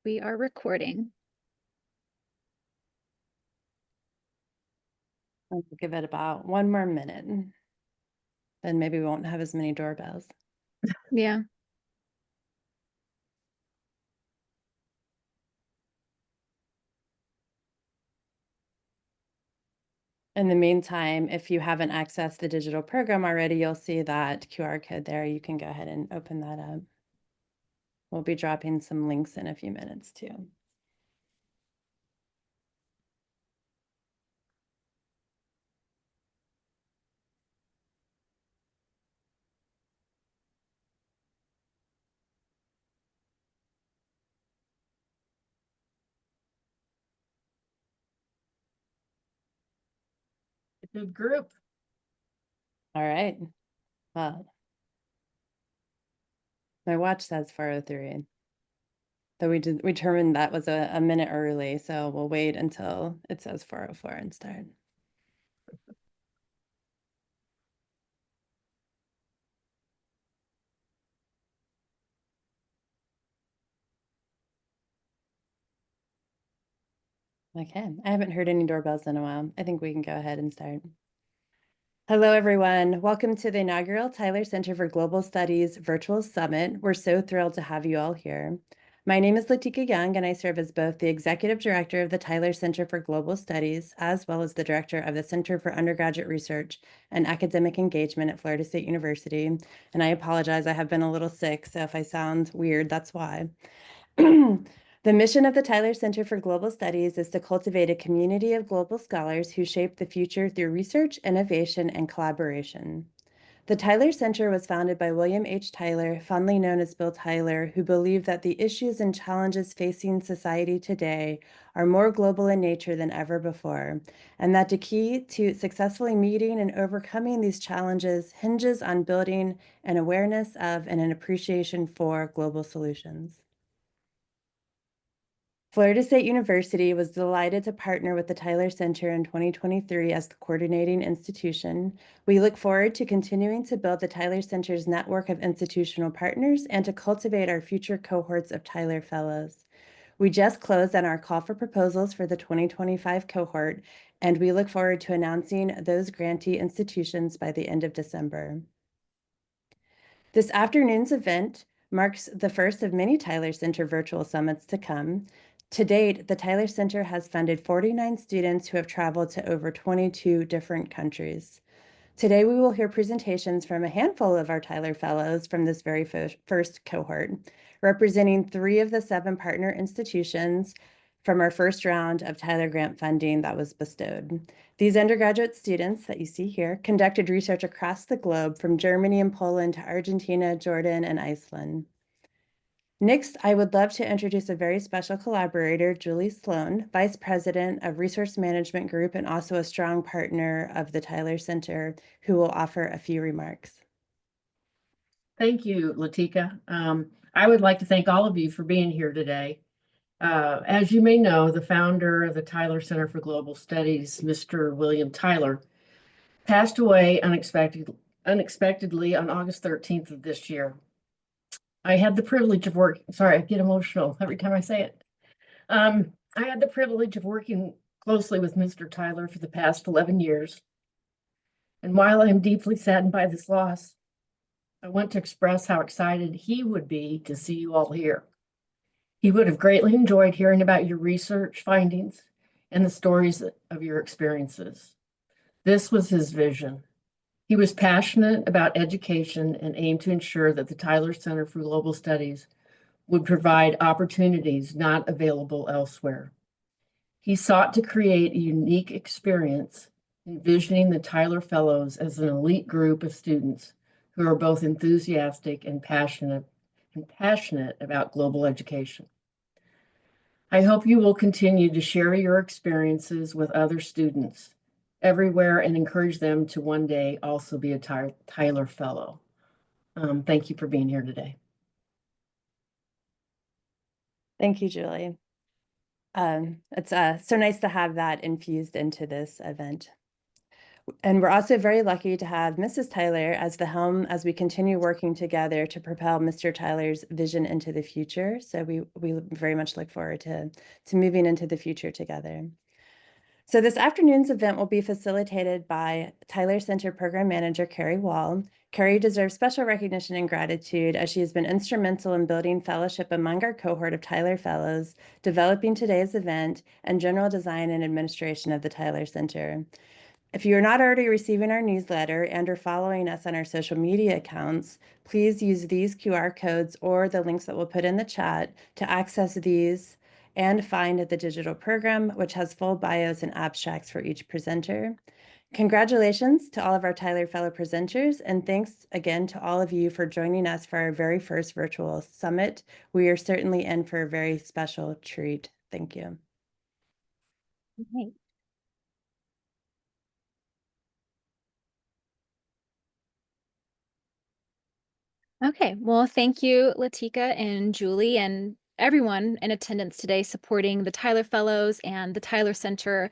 We are recording. I'll give it about one more minute. Then maybe we won't have as many doorbells. Yeah. In the meantime, if you haven't accessed the digital program already, you'll see that QR code there. You can go ahead and open that up. We'll be dropping some links in a few minutes too. Good group. All right. Well, my watch says 4:03. Though we determined that was a minute early, so we'll wait until it says 4:04 and start. Okay, I haven't heard any doorbells in a while. I think we can go ahead and start. Hello, everyone. Welcome to the inaugural Tyler Center for Global Studies Virtual Summit. We're so thrilled to have you all here. My name is Latika Young, and I serve as both the Executive Director of the Tyler Center for Global Studies, as well as the Director of the Center for Undergraduate Research and Academic Engagement at Florida State University. And I apologize, I have been a little sick, so if I sound weird, that's why. The mission of the Tyler Center for Global Studies is to cultivate a community of global scholars who shape the future through research, innovation, and collaboration. The Tyler Center was founded by William H. Tyler, fondly known as Bill Tyler, who believed that the issues and challenges facing society today are more global in nature than ever before, and that the key to successfully meeting and overcoming these challenges hinges on building an awareness of and an appreciation for global solutions. Florida State University was delighted to partner with the Tyler Center in 2023 as the coordinating institution. We look forward to continuing to build the Tyler Center's network of institutional partners and to cultivate our future cohorts of Tyler Fellows. We just closed on our call for proposals for the 2025 cohort, and we look forward to announcing those grantee institutions by the end of December. This afternoon's event marks the first of many Tyler Center virtual summits to come. To date, the Tyler Center has funded 49 students who have traveled to over 22 different countries. Today, we will hear presentations from a handful of our Tyler Fellows from this very first cohort, representing 3 of the 7 partner institutions from our first round of Tyler Grant funding that was bestowed. These undergraduate students that you see here conducted research across the globe from Germany and Poland to Argentina, Jordan, and Iceland. Next, I would love to introduce a very special collaborator, Julie Sloan, Vice President of Resource Management Group and also a strong partner of the Tyler Center, who will offer a few remarks. Thank you, Latika. I would like to thank all of you for being here today. As you may know, the founder of the Tyler Center for Global Studies, Mr. William Tyler, passed away unexpectedly on August 13th of this year. I had the privilege of sorry, I get emotional every time I say it. I had the privilege of working closely with Mr. Tyler for the past 11 years. And while I'm deeply saddened by this loss, I want to express how excited he would be to see you all here. He would have greatly enjoyed hearing about your research findings and the stories of your experiences. This was his vision. He was passionate about education and aimed to ensure that the Tyler Center for Global Studies would provide opportunities not available elsewhere. He sought to create a unique experience, envisioning the Tyler Fellows as an elite group of students who are both enthusiastic and passionate about global education. I hope you will continue to share your experiences with other students everywhere and encourage them to one day also be a Tyler Fellow. Thank you for being here today. Thank you, Julie. It's so nice to have that infused into this event. And we're also very lucky to have Mrs. Tyler as the helm as we continue working together to propel Mr. Tyler's vision into the future. So we very much look forward to moving into the future together. So this afternoon's event will be facilitated by Tyler Center Program Manager Carrie Wall. Carrie deserves special recognition and gratitude as she has been instrumental in building fellowship among our cohort of Tyler Fellows, developing today's event, and general design and administration of the Tyler Center. If you are not already receiving our newsletter and are following us on our social media accounts, please use these QR codes or the links that we'll put in the chat to access these and find the digital program, which has full bios and abstracts for each presenter. Congratulations to all of our Tyler Fellow presenters, and thanks again to all of you for joining us for our very first virtual summit. We are certainly in for a very special treat. Thank you. Okay. Okay, well, thank you, Latika and Julie, and everyone in attendance today supporting the Tyler Fellows and the Tyler Center.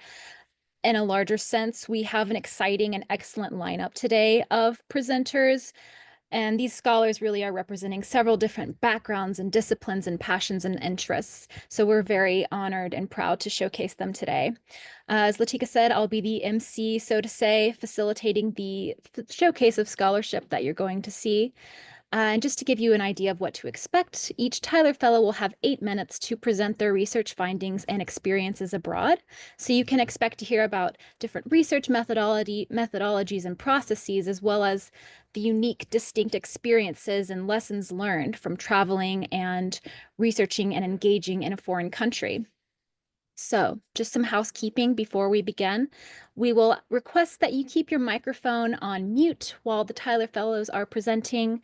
In a larger sense, we have an exciting and excellent lineup today of presenters, and these scholars really are representing several different backgrounds and disciplines and passions and interests. So we're very honored and proud to showcase them today. As Latika said, I'll be the MC, so to say, facilitating the showcase of scholarship that you're going to see. And just to give you an idea of what to expect, each Tyler Fellow will have 8 minutes to present their research findings and experiences abroad. So you can expect to hear about different research methodologies and processes, as well as the unique, distinct experiences and lessons learned from traveling and researching and engaging in a foreign country. So just some housekeeping before we begin. We will request that you keep your microphone on mute while the Tyler Fellows are presenting.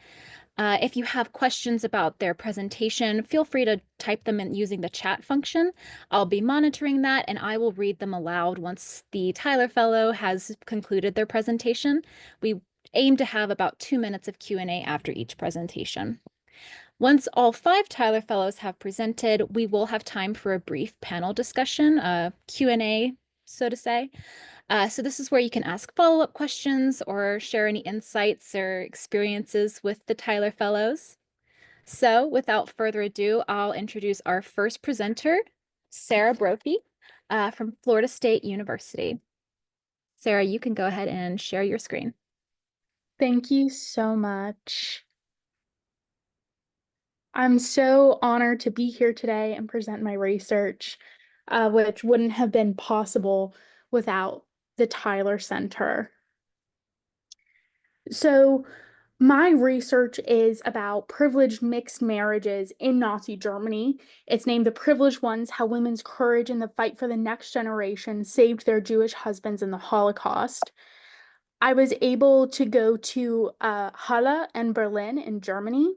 If you have questions about their presentation, feel free to type them in using the chat function. I'll be monitoring that, and I will read them aloud once the Tyler Fellow has concluded their presentation. We aim to have about 2 minutes of Q&A after each presentation. Once all 5 Tyler Fellows have presented, we will have time for a brief panel discussion, Q&A, so to say. So this is where you can ask follow-up questions or share any insights or experiences with the Tyler Fellows. So without further ado, I'll introduce our first presenter, Sarah Brophy from Florida State University. Sarah, you can go ahead and share your screen. Thank you so much. I'm so honored to be here today and present my research, which wouldn't have been possible without the Tyler Center. So my research is about privileged mixed marriages in Nazi Germany. It's named The Privileged Ones: How Women's Courage in the Fight for the Next Generation Saved Their Jewish Husbands in the Holocaust. I was able to go to Halle and Berlin in Germany,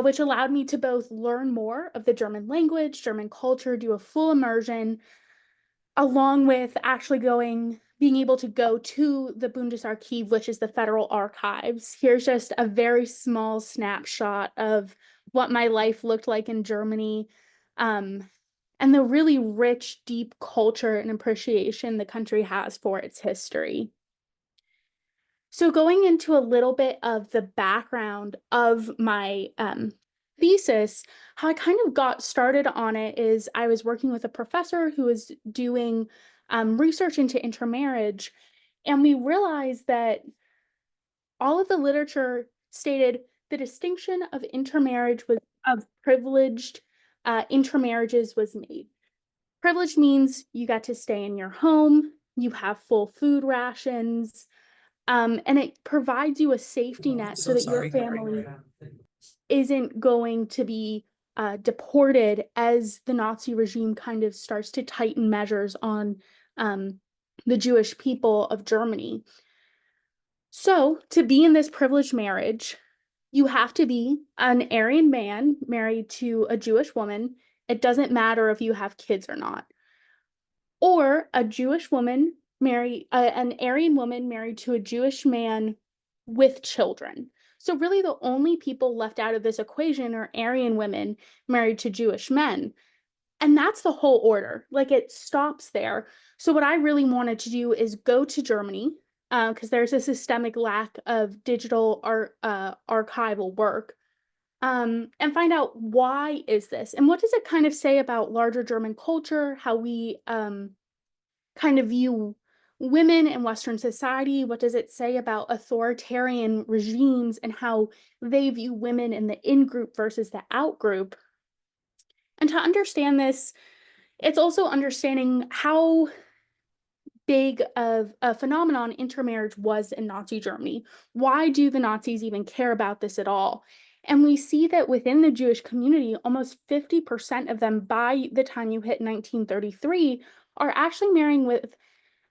which allowed me to both learn more of the German language, German culture, do a full immersion, along with actually being able to go to the Bundesarchiv, which is the Federal Archives. Here's just a very small snapshot of what my life looked like in Germany, and the really rich, deep culture and appreciation the country has for its history. So going into a little bit of the background of my thesis, how I kind of got started on it is I was working with a professor who was doing research into intermarriage, and we realized that all of the literature stated the distinction of intermarriage of privileged intermarriages was made. Privilege means you got to stay in your home, you have full food rations, and it provides you a safety net so that your family isn't going to be deported as the Nazi regime kind of starts to tighten measures on the Jewish people of Germany. So to be in this privileged marriage, you have to be an Aryan man married to a Jewish woman. It doesn't matter if you have kids or not. Or a Jewish woman an Aryan woman married to a Jewish man with children. So really the only people left out of this equation are Aryan women married to Jewish men. And that's the whole order. Like it stops there. So what I really wanted to do is go to Germany, because there's a systemic lack of digital archival work, and find out why is this and what does it kind of say about larger German culture, how we kind of view women in Western society, what does it say about authoritarian regimes and how they view women in the in group versus the out group. And to understand this, it's also understanding how big of a phenomenon intermarriage was in Nazi Germany. Why do the Nazis even care about this at all? And we see that within the Jewish community, almost 50% of them by the time you hit 1933 are actually marrying with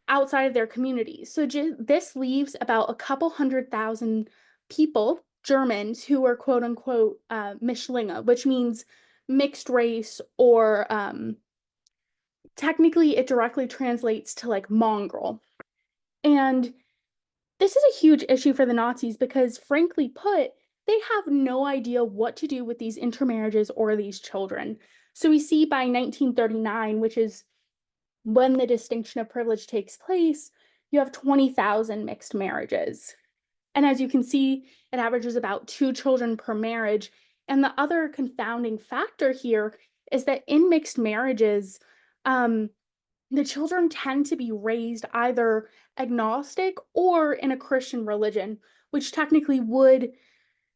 outside of their communities. So this leaves about a couple 100,000 people, Germans, who are quote unquote Mischlinge, which means mixed race, or technically it directly translates to like mongrel. And this is a huge issue for the Nazis because, frankly put, they have no idea what to do with these intermarriages or these children. So we see by 1939, which is when the distinction of privilege takes place, you have 20,000 mixed marriages. And as you can see, it averages about 2 children per marriage. And the other confounding factor here is that in mixed marriages, the children tend to be raised either agnostic or in a Christian religion, which technically would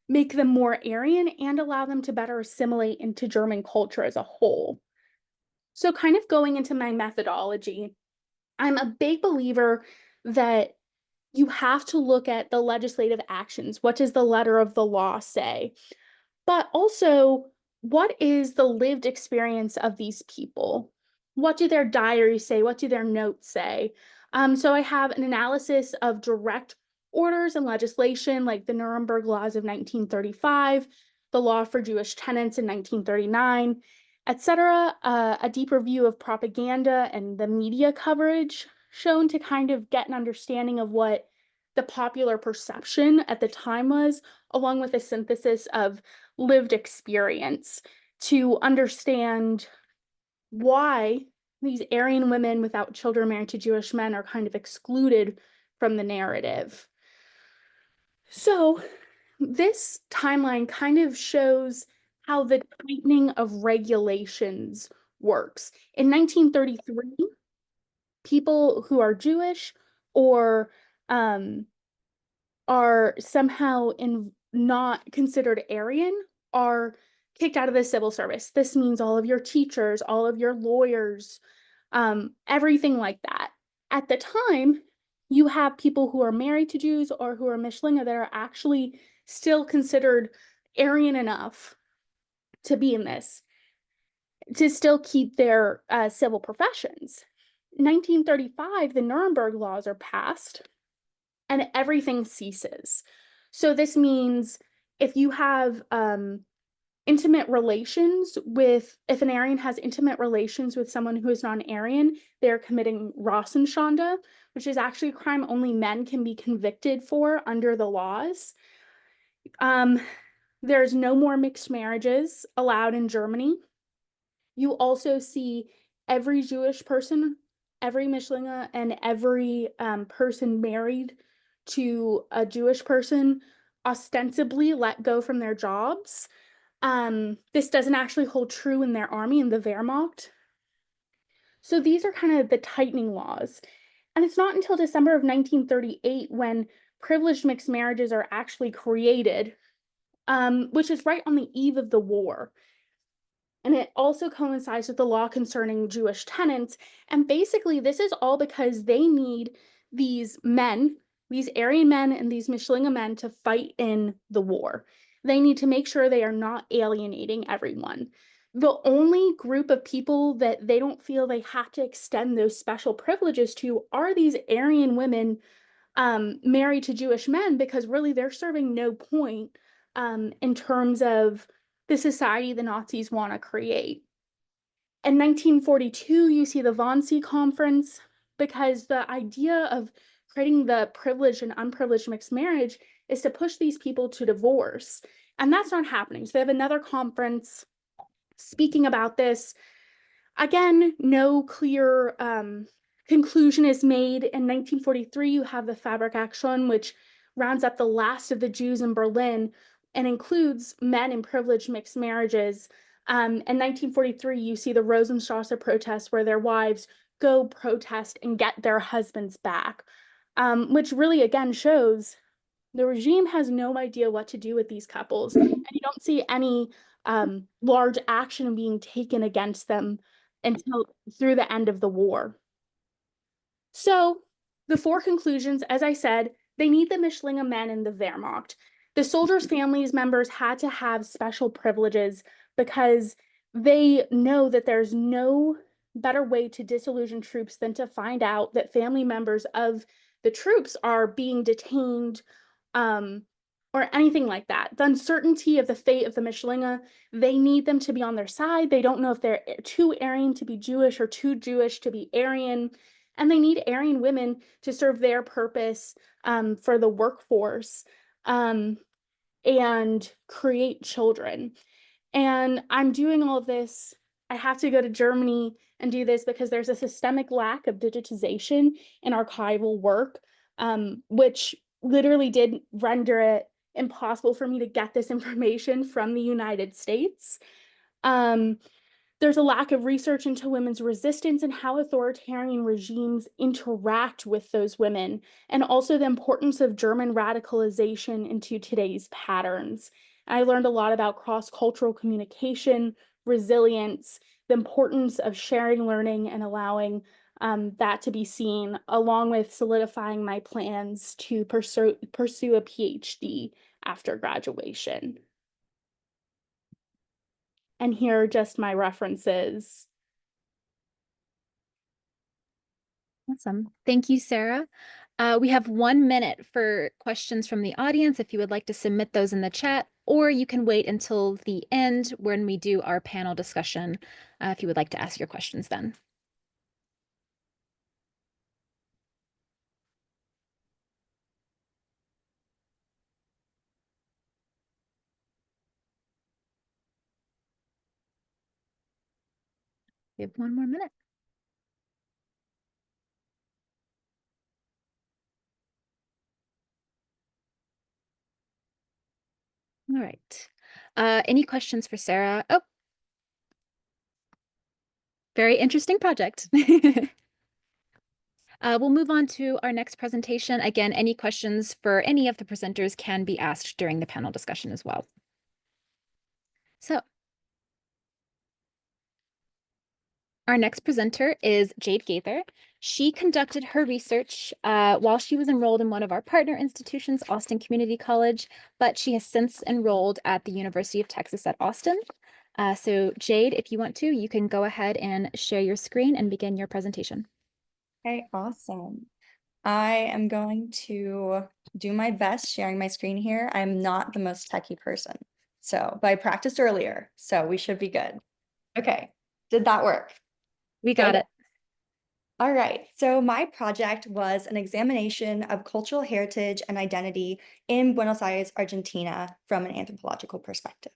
make them more Aryan and allow them to better assimilate into German culture as a whole. So, kind of going into my methodology, I'm a big believer that you have to look at the legislative actions. What does the letter of the law say? But also, what is the lived experience of these people? What do their diaries say? What do their notes say? So I have an analysis of direct orders and legislation like the Nuremberg Laws of 1935, the Law for Jewish Tenants in 1939, etc. A deeper view of propaganda and the media coverage shown to kind of get an understanding of what the popular perception at the time was, along with a synthesis of lived experience to understand why these Aryan women without children married to Jewish men are kind of excluded from the narrative. So this timeline kind of shows how the tightening of regulations works. In 1933, people who are Jewish or are somehow not considered Aryan are kicked out of the civil service. This means all of your teachers, all of your lawyers, everything like that. At the time, you have people who are married to Jews or who are Mischlinge that are actually still considered Aryan enough to be in this, to still keep their civil professions. 1935, the Nuremberg laws are passed and everything ceases. So this means if you have intimate relations with, if an Aryan has intimate relations with someone who is non-Aryan, they're committing Rassenschande, which is actually a crime only men can be convicted for under the laws. There's no more mixed marriages allowed in Germany. You also see every Jewish person, every Mischlinge, and every person married to a Jewish person ostensibly let go from their jobs. This doesn't actually hold true in their army, in the Wehrmacht. So these are kind of the tightening laws. And it's not until December of 1938 when privileged mixed marriages are actually created, which is right on the eve of the war. And it also coincides with the law concerning Jewish tenants. And basically, this is all because they need these men, these Aryan men and these Mischlinge men to fight in the war. They need to make sure they are not alienating everyone. The only group of people that they don't feel they have to extend those special privileges to are these Aryan women married to Jewish men, because really they're serving no point in terms of the society the Nazis want to create. In 1942, you see the Wannsee Conference, because the idea of creating the privileged and unprivileged mixed marriage is to push these people to divorce. And that's not happening. So they have another conference speaking about this. Again, no clear conclusion is made. In 1943, you have the Fabrikation, which rounds up the last of the Jews in Berlin and includes men in privileged mixed marriages. In 1943, you see the Rosenstrasse protests where their wives go protest and get their husbands back, which really, again, shows the regime has no idea what to do with these couples, and you don't see any large action being taken against them until through the end of the war. So the four conclusions, as I said, they need the Mischlinge men in the Wehrmacht. The soldiers' families members had to have special privileges because they know that there's no better way to disillusion troops than to find out that family members of the troops are being detained, or anything like that. The uncertainty of the fate of the Mischlinge, they need them to be on their side. They don't know if they're too Aryan to be Jewish or too Jewish to be Aryan. And they need Aryan women to serve their purpose for the workforce and create children. And I'm doing all of this. I have to go to Germany and do this because there's a systemic lack of digitization in archival work, which literally did render it impossible for me to get this information from the United States. There's a lack of research into women's resistance and how authoritarian regimes interact with those women, and also the importance of German radicalization into today's patterns. I learned a lot about cross-cultural communication, resilience, the importance of sharing learning and allowing that to be seen, along with solidifying my plans to pursue a PhD after graduation. And here are just my references. Awesome. Thank you, Sarah. We have 1 minute for questions from the audience if you would like to submit those in the chat, or you can wait until the end when we do our panel discussion if you would like to ask your questions then. We have 1 more minute. All right. Any questions for Sarah? Oh, very interesting project. We'll move on to our next presentation. Again, any questions for any of the presenters can be asked during the panel discussion as well. So, our next presenter is Jade Gaither. She conducted her research while she was enrolled in one of our partner institutions, Austin Community College, but she has since enrolled at the University of Texas at Austin. So Jade, if you want to, you can go ahead and share your screen and begin your presentation. Okay, awesome. I am going to do my best sharing my screen here. I'm not the most techie person, but I practiced earlier, so we should be good. Okay, did that work? We got it. All right, so my project was an examination of cultural heritage and identity in Buenos Aires, Argentina, from an anthropological perspective.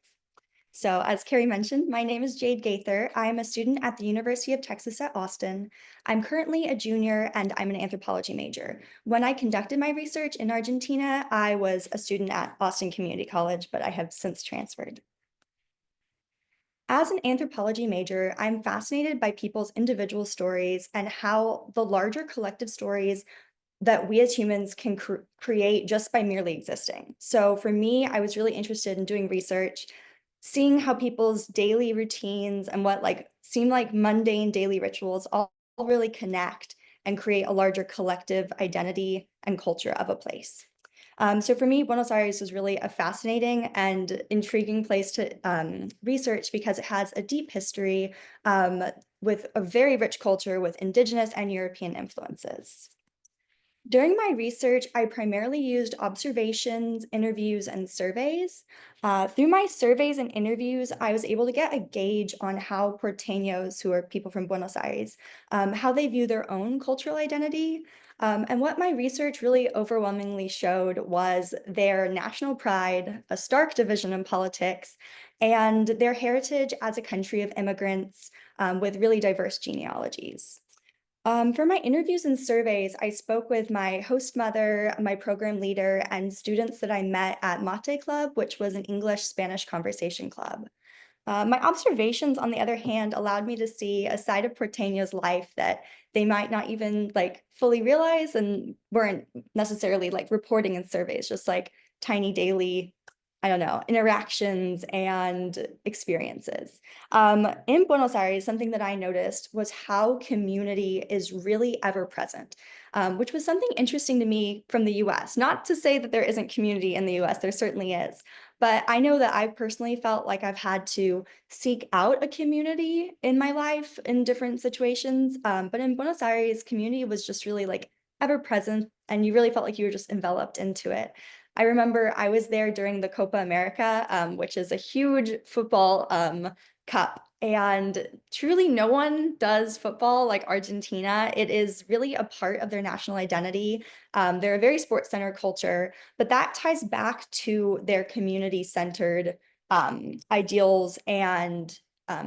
So as Carrie mentioned, my name is Jade Gaither. I am a student at the University of Texas at Austin. I'm currently a junior and I'm an anthropology major. When I conducted my research in Argentina, I was a student at Austin Community College, but I have since transferred. As an anthropology major, I'm fascinated by people's individual stories and how the larger collective stories that we as humans can create just by merely existing. So for me, I was really interested in doing research, seeing how people's daily routines and what seem like mundane daily rituals all really connect and create a larger collective identity and culture of a place. So for me, Buenos Aires was really a fascinating and intriguing place to research because it has a deep history with a very rich culture with indigenous and European influences. During my research, I primarily used observations, interviews, and surveys. Through my surveys and interviews, I was able to get a gauge on how Porteños, who are people from Buenos Aires, how they view their own cultural identity. And what my research really overwhelmingly showed was their national pride, a stark division in politics, and their heritage as a country of immigrants, with really diverse genealogies. For my interviews and surveys, I spoke with my host mother, my program leader, and students that I met at Mate Club, which was an English-Spanish conversation club. My observations, on the other hand, allowed me to see a side of Porteño's life that they might not even like fully realize and weren't necessarily like reporting in surveys, just like tiny daily, I don't know, interactions and experiences. In Buenos Aires, something that I noticed was how community is really ever present, which was something interesting to me from the US. Not to say that there isn't community in the US, there certainly is. But I know that I personally felt like I've had to seek out a community in my life in different situations. But in Buenos Aires, community was just really like ever present, and you really felt like you were just enveloped into it. I remember I was there during the Copa America, which is a huge football cup. And truly, no one does football like Argentina. It is really a part of their national identity. They're a very sports-centered culture, but that ties back to their community-centered ideals and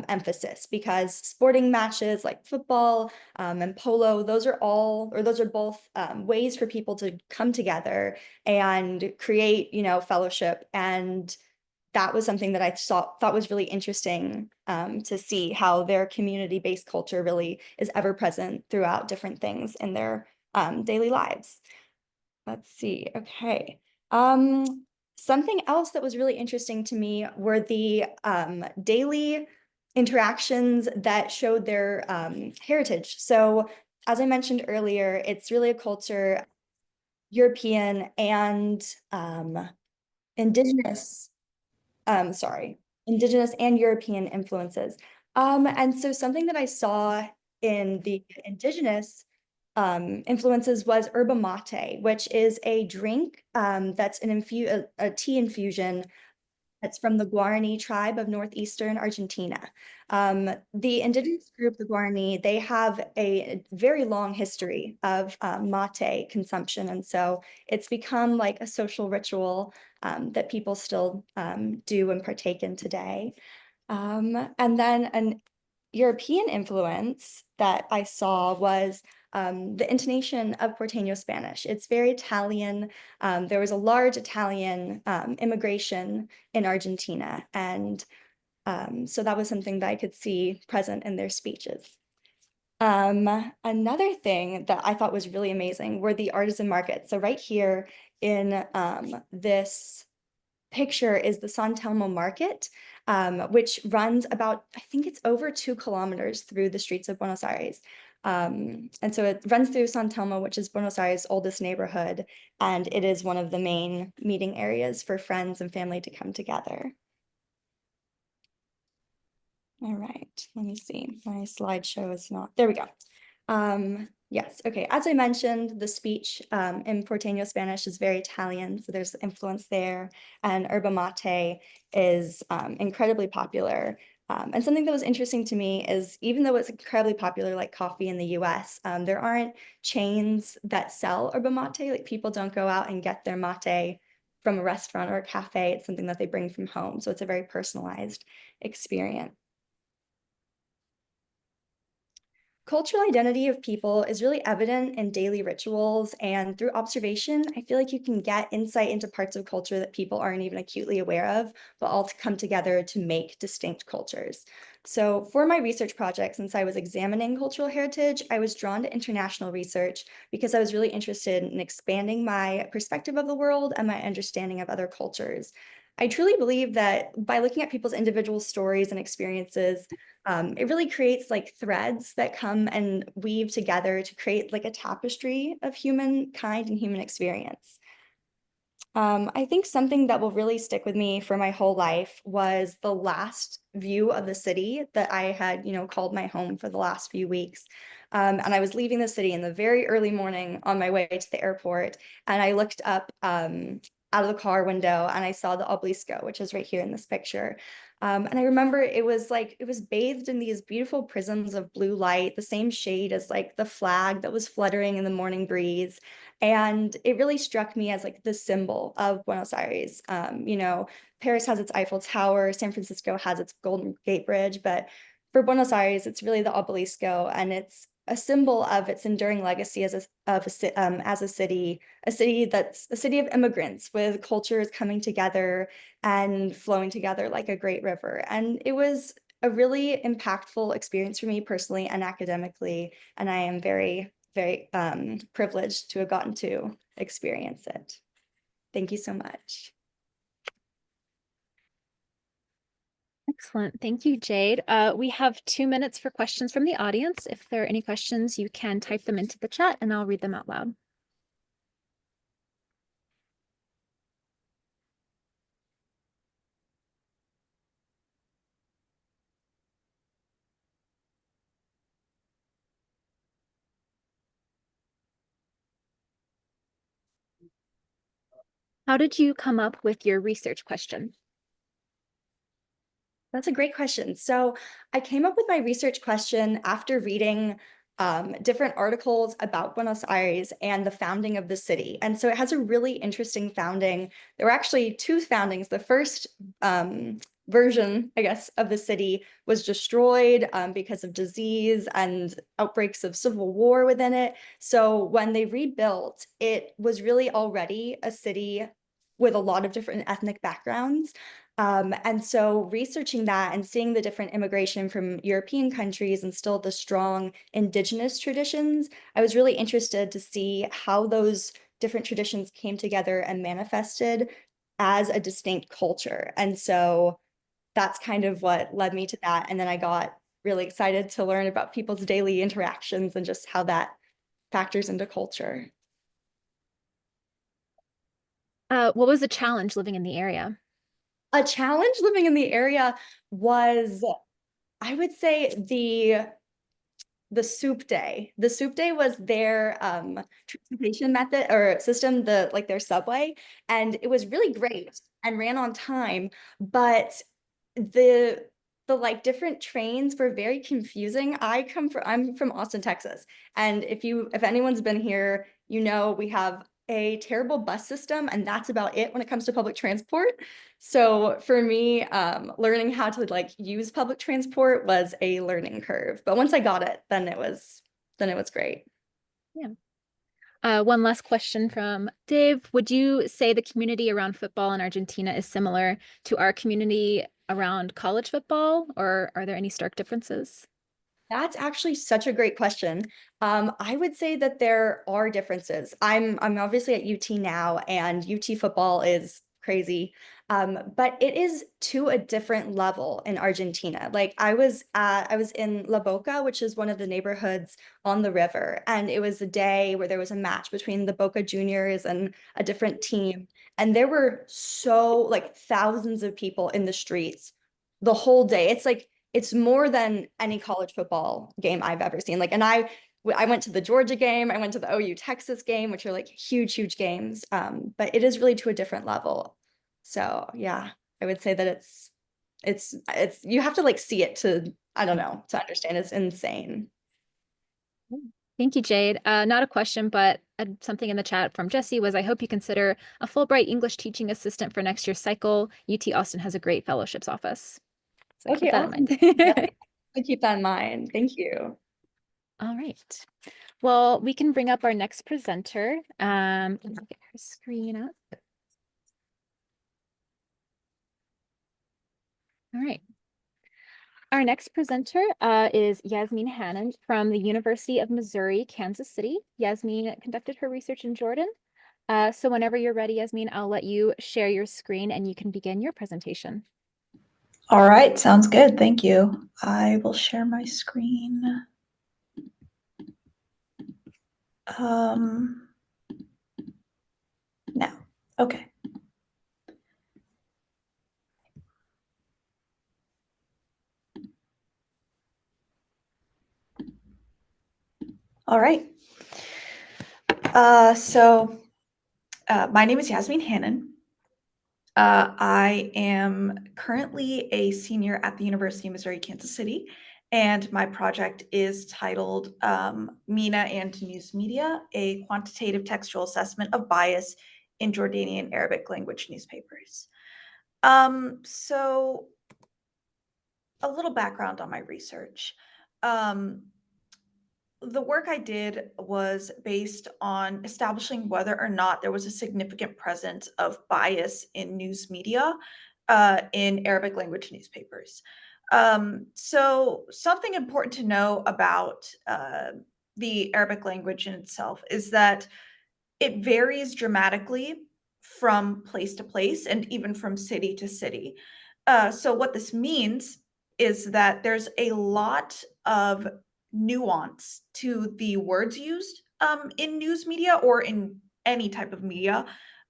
emphasis, because sporting matches like football and polo, those are both ways for people to come together and create, fellowship. And that was something that I thought was really interesting to see how their community-based culture really is ever present throughout different things in their daily lives. Let's see. Okay. Something else that was really interesting to me were the daily interactions that showed their heritage. So, as I mentioned earlier, it's really a culture, European and indigenous, indigenous and European influences. And so something that I saw in the indigenous influences was yerba mate, which is a drink that's a tea infusion that's from the Guarani tribe of northeastern Argentina. The indigenous group, the Guarani, they have a very long history of mate consumption. And so it's become like a social ritual that people still do and partake in today. And then an European influence that I saw was the intonation of Porteño Spanish. It's very Italian. There was a large Italian immigration in Argentina. And so that was something that I could see present in their speeches. Another thing that I thought was really amazing were the artisan markets. So right here in this picture is the San Telmo Market, which runs about, I think it's over 2 kilometers through the streets of Buenos Aires. And so it runs through San Telmo, which is Buenos Aires' oldest neighborhood, and it is one of the main meeting areas for friends and family to come together. All right, let me see. My slideshow is not, there we go. Yes, okay. As I mentioned, the speech in Porteño Spanish is very Italian, so there's influence there. And yerba mate is incredibly popular. And something that was interesting to me is even though it's incredibly popular like coffee in the US, there aren't chains that sell yerba mate. Like people don't go out and get their mate from a restaurant or a cafe. It's something that they bring from home. So it's a very personalized experience. Cultural identity of people is really evident in daily rituals, and through observation, I feel like you can get insight into parts of culture that people aren't even acutely aware of, but all come together to make distinct cultures. So for my research project, since I was examining cultural heritage, I was drawn to international research because I was really interested in expanding my perspective of the world and my understanding of other cultures. I truly believe that by looking at people's individual stories and experiences, it really creates like threads that come and weave together to create like a tapestry of humankind and human experience. I think something that will really stick with me for my whole life was the last view of the city that I had, called my home for the last few weeks. And I was leaving the city in the very early morning on my way to the airport, and I looked up out of the car window and I saw the Obelisco, which is right here in this picture. And I remember it was bathed in these beautiful prisms of blue light, the same shade as like the flag that was fluttering in the morning breeze. And it really struck me as like the symbol of Buenos Aires. Paris has its Eiffel Tower, San Francisco has its Golden Gate Bridge, but for Buenos Aires, it's really the obelisco, and it's a symbol of its enduring legacy as a city that's a city of immigrants with cultures coming together and flowing together like a great river. And it was a really impactful experience for me personally and academically, and I am very, very privileged to have gotten to experience it. Thank you so much. Excellent. Thank you, Jade. We have 2 minutes for questions from the audience. If there are any questions, you can type them into the chat and I'll read them out loud. How did you come up with your research question? That's a great question. So I came up with my research question after reading different articles about Buenos Aires and the founding of the city. And so it has a really interesting founding. There were actually 2 foundings. The first version, I guess, of the city was destroyed because of disease and outbreaks of civil war within it. So when they rebuilt, it was really already a city with a lot of different ethnic backgrounds. And so researching that and seeing the different immigration from European countries and still the strong indigenous traditions, I was really interested to see how those different traditions came together and manifested as a distinct culture. And so that's kind of what led me to that. And then I got really excited to learn about people's daily interactions and just how that factors into culture. What was the challenge living in the area? A challenge living in the area was, I would say, the soup day. The soup day was their transportation method or system, their subway, and it was really great and ran on time, but the like different trains were very confusing. I'm from Austin, Texas, and if anyone's been here, you know we have a terrible bus system, and that's about it when it comes to public transport. So for me, learning how to like use public transport was a learning curve. But once I got it, then it was great. One last question from Dave. Would you say the community around football in Argentina is similar to our community around college football, or are there any stark differences? That's actually such a great question. I would say that there are differences. I'm obviously at UT now, and UT football is crazy. But it is to a different level in Argentina. Like I was in La Boca, which is one of the neighborhoods on the river, and it was a day where there was a match between the Boca Juniors and a different team, and there were so like thousands of people in the streets the whole day. It's more than any college football game I've ever seen. Like, and I went to the Georgia game, I went to the OU Texas game, which are like huge, huge games. But it is really to a different level. So yeah, I would say that it's you have to like see it to, I don't know, to understand. It's insane. Thank you, Jade. Not a question, but something in the chat from Jesse was, I hope you consider a Fulbright English teaching assistant for next year's cycle. UT Austin has a great fellowships office. So Okay, keep that awesome. in Yeah, mind. I keep that in mind. Thank you. All right. Well, we can bring up our next presenter. Let me get her screen up. All right. Our next presenter is Yasmin Hannan from the University of Missouri, Kansas City. Yasmin conducted her research in Jordan. So whenever you're ready, Yasmin, I'll let you share your screen and you can begin your presentation. All right, sounds good. Thank you. I will share my screen. Now, okay. All right. My name is Yasmin Hannan. I am currently a senior at the University of Missouri, Kansas City, and my project is titled MENA and News Media, a quantitative textual assessment of bias in Jordanian Arabic language newspapers. So a little background on my research. Um, the work I did was based on establishing whether or not there was a significant presence of bias in news media in Arabic language newspapers. So, something important to know about the Arabic language in itself is that it varies dramatically from place to place and even from city to city. So, what this means is that there's a lot of nuance to the words used in news media or in any type of media.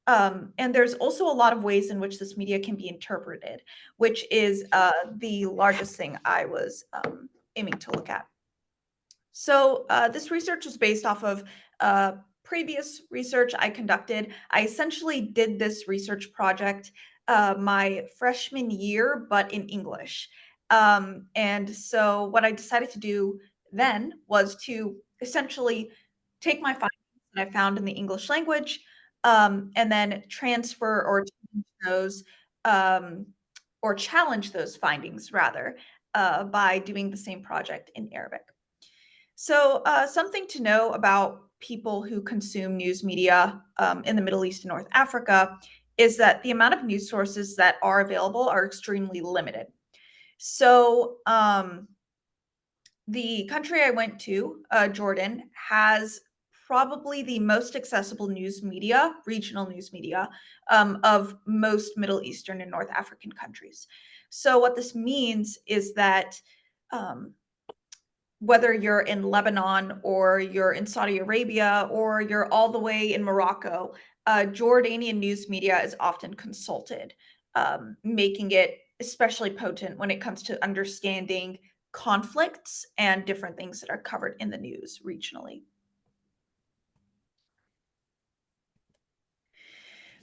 And there's also a lot of ways in which this media can be interpreted, which is the largest thing I was aiming to look at. So this research was based off of previous research I conducted. I essentially did this research project my freshman year, but in English. And so what I decided to do then was to essentially take my findings that I found in the English language and then transfer or change those um, or challenge those findings rather by doing the same project in Arabic. So, something to know about people who consume news media in the Middle East and North Africa is that the amount of news sources that are available are extremely limited. So, the country I went to, Jordan, has probably the most accessible news media, regional news media, of most Middle Eastern and North African countries. So, what this means is that um, whether you're in Lebanon or you're in Saudi Arabia or you're all the way in Morocco, Jordanian news media is often consulted, making it especially potent when it comes to understanding conflicts and different things that are covered in the news regionally.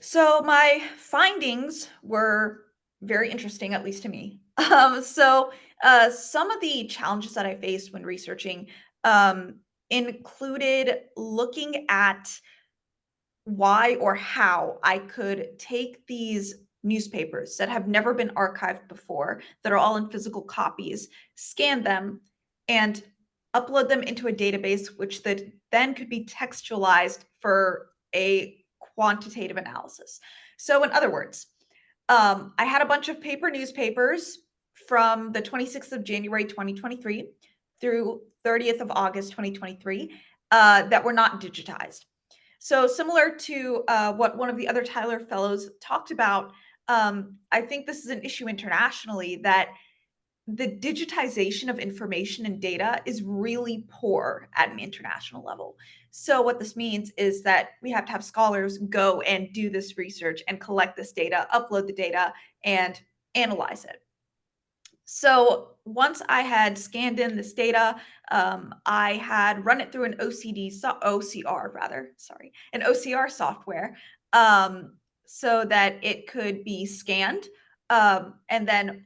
So my findings were very interesting, at least to me. Some of the challenges that I faced when researching included looking at why or how I could take these newspapers that have never been archived before, that are all in physical copies, scan them, and upload them into a database, which that then could be textualized for a quantitative analysis. So, in other words, I had a bunch of paper newspapers from the 26th of January 2023 through 30th of August 2023 that were not digitized. So similar to what one of the other Tyler Fellows talked about, I think this is an issue internationally that the digitization of information and data is really poor at an international level. So what this means is that we have to have scholars go and do this research and collect this data, upload the data, and analyze it. So once I had scanned in this data, I had run it through an OCR rather, sorry, an OCR software, so that it could be scanned and then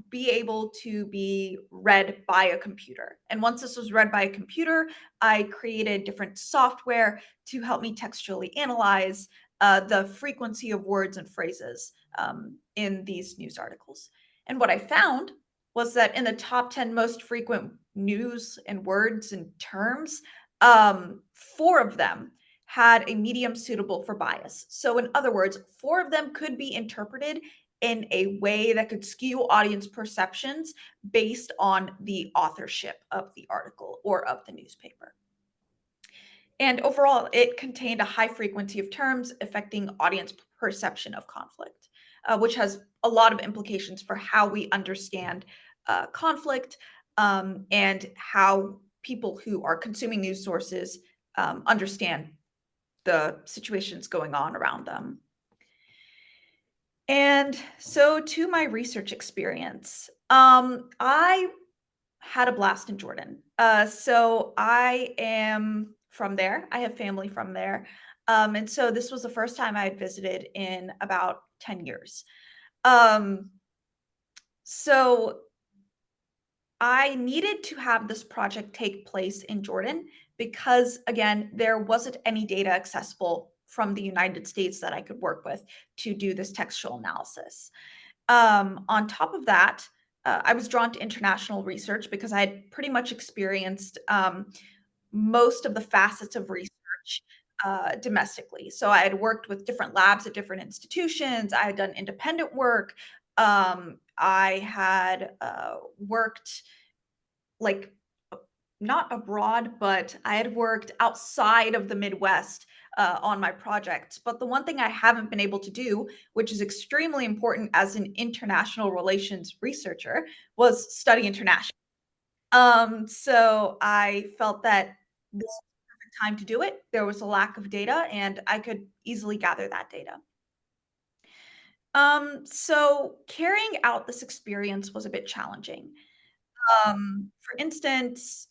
be able to be read by a computer. And once this was read by a computer, I created different software to help me textually analyze the frequency of words and phrases in these news articles. And what I found was that in the top 10 most frequent news and words and terms, 4 of them had a medium suitable for bias. So, in other words, 4 of them could be interpreted in a way that could skew audience perceptions based on the authorship of the article or of the newspaper. And overall, it contained a high frequency of terms affecting audience perception of conflict, which has a lot of implications for how we understand conflict and how people who are consuming news sources understand the situations going on around them. And so, to my research experience, I had a blast in Jordan. So I am from there. I have family from there. And so this was the first time I had visited in about 10 years. Um, so I needed to have this project take place in Jordan because, again, there wasn't any data accessible from the United States that I could work with to do this textual analysis. On top of that, I was drawn to international research because I had pretty much experienced most of the facets of research domestically. So I had worked with different labs at different institutions. I had done independent work. I had worked like not abroad, but I had worked outside of the Midwest on my projects. But the one thing I haven't been able to do, which is extremely important as an international relations researcher, was study international. So I felt that this was the perfect time to do it. There was a lack of data, and I could easily gather that data. So carrying out this experience was a bit challenging. For instance,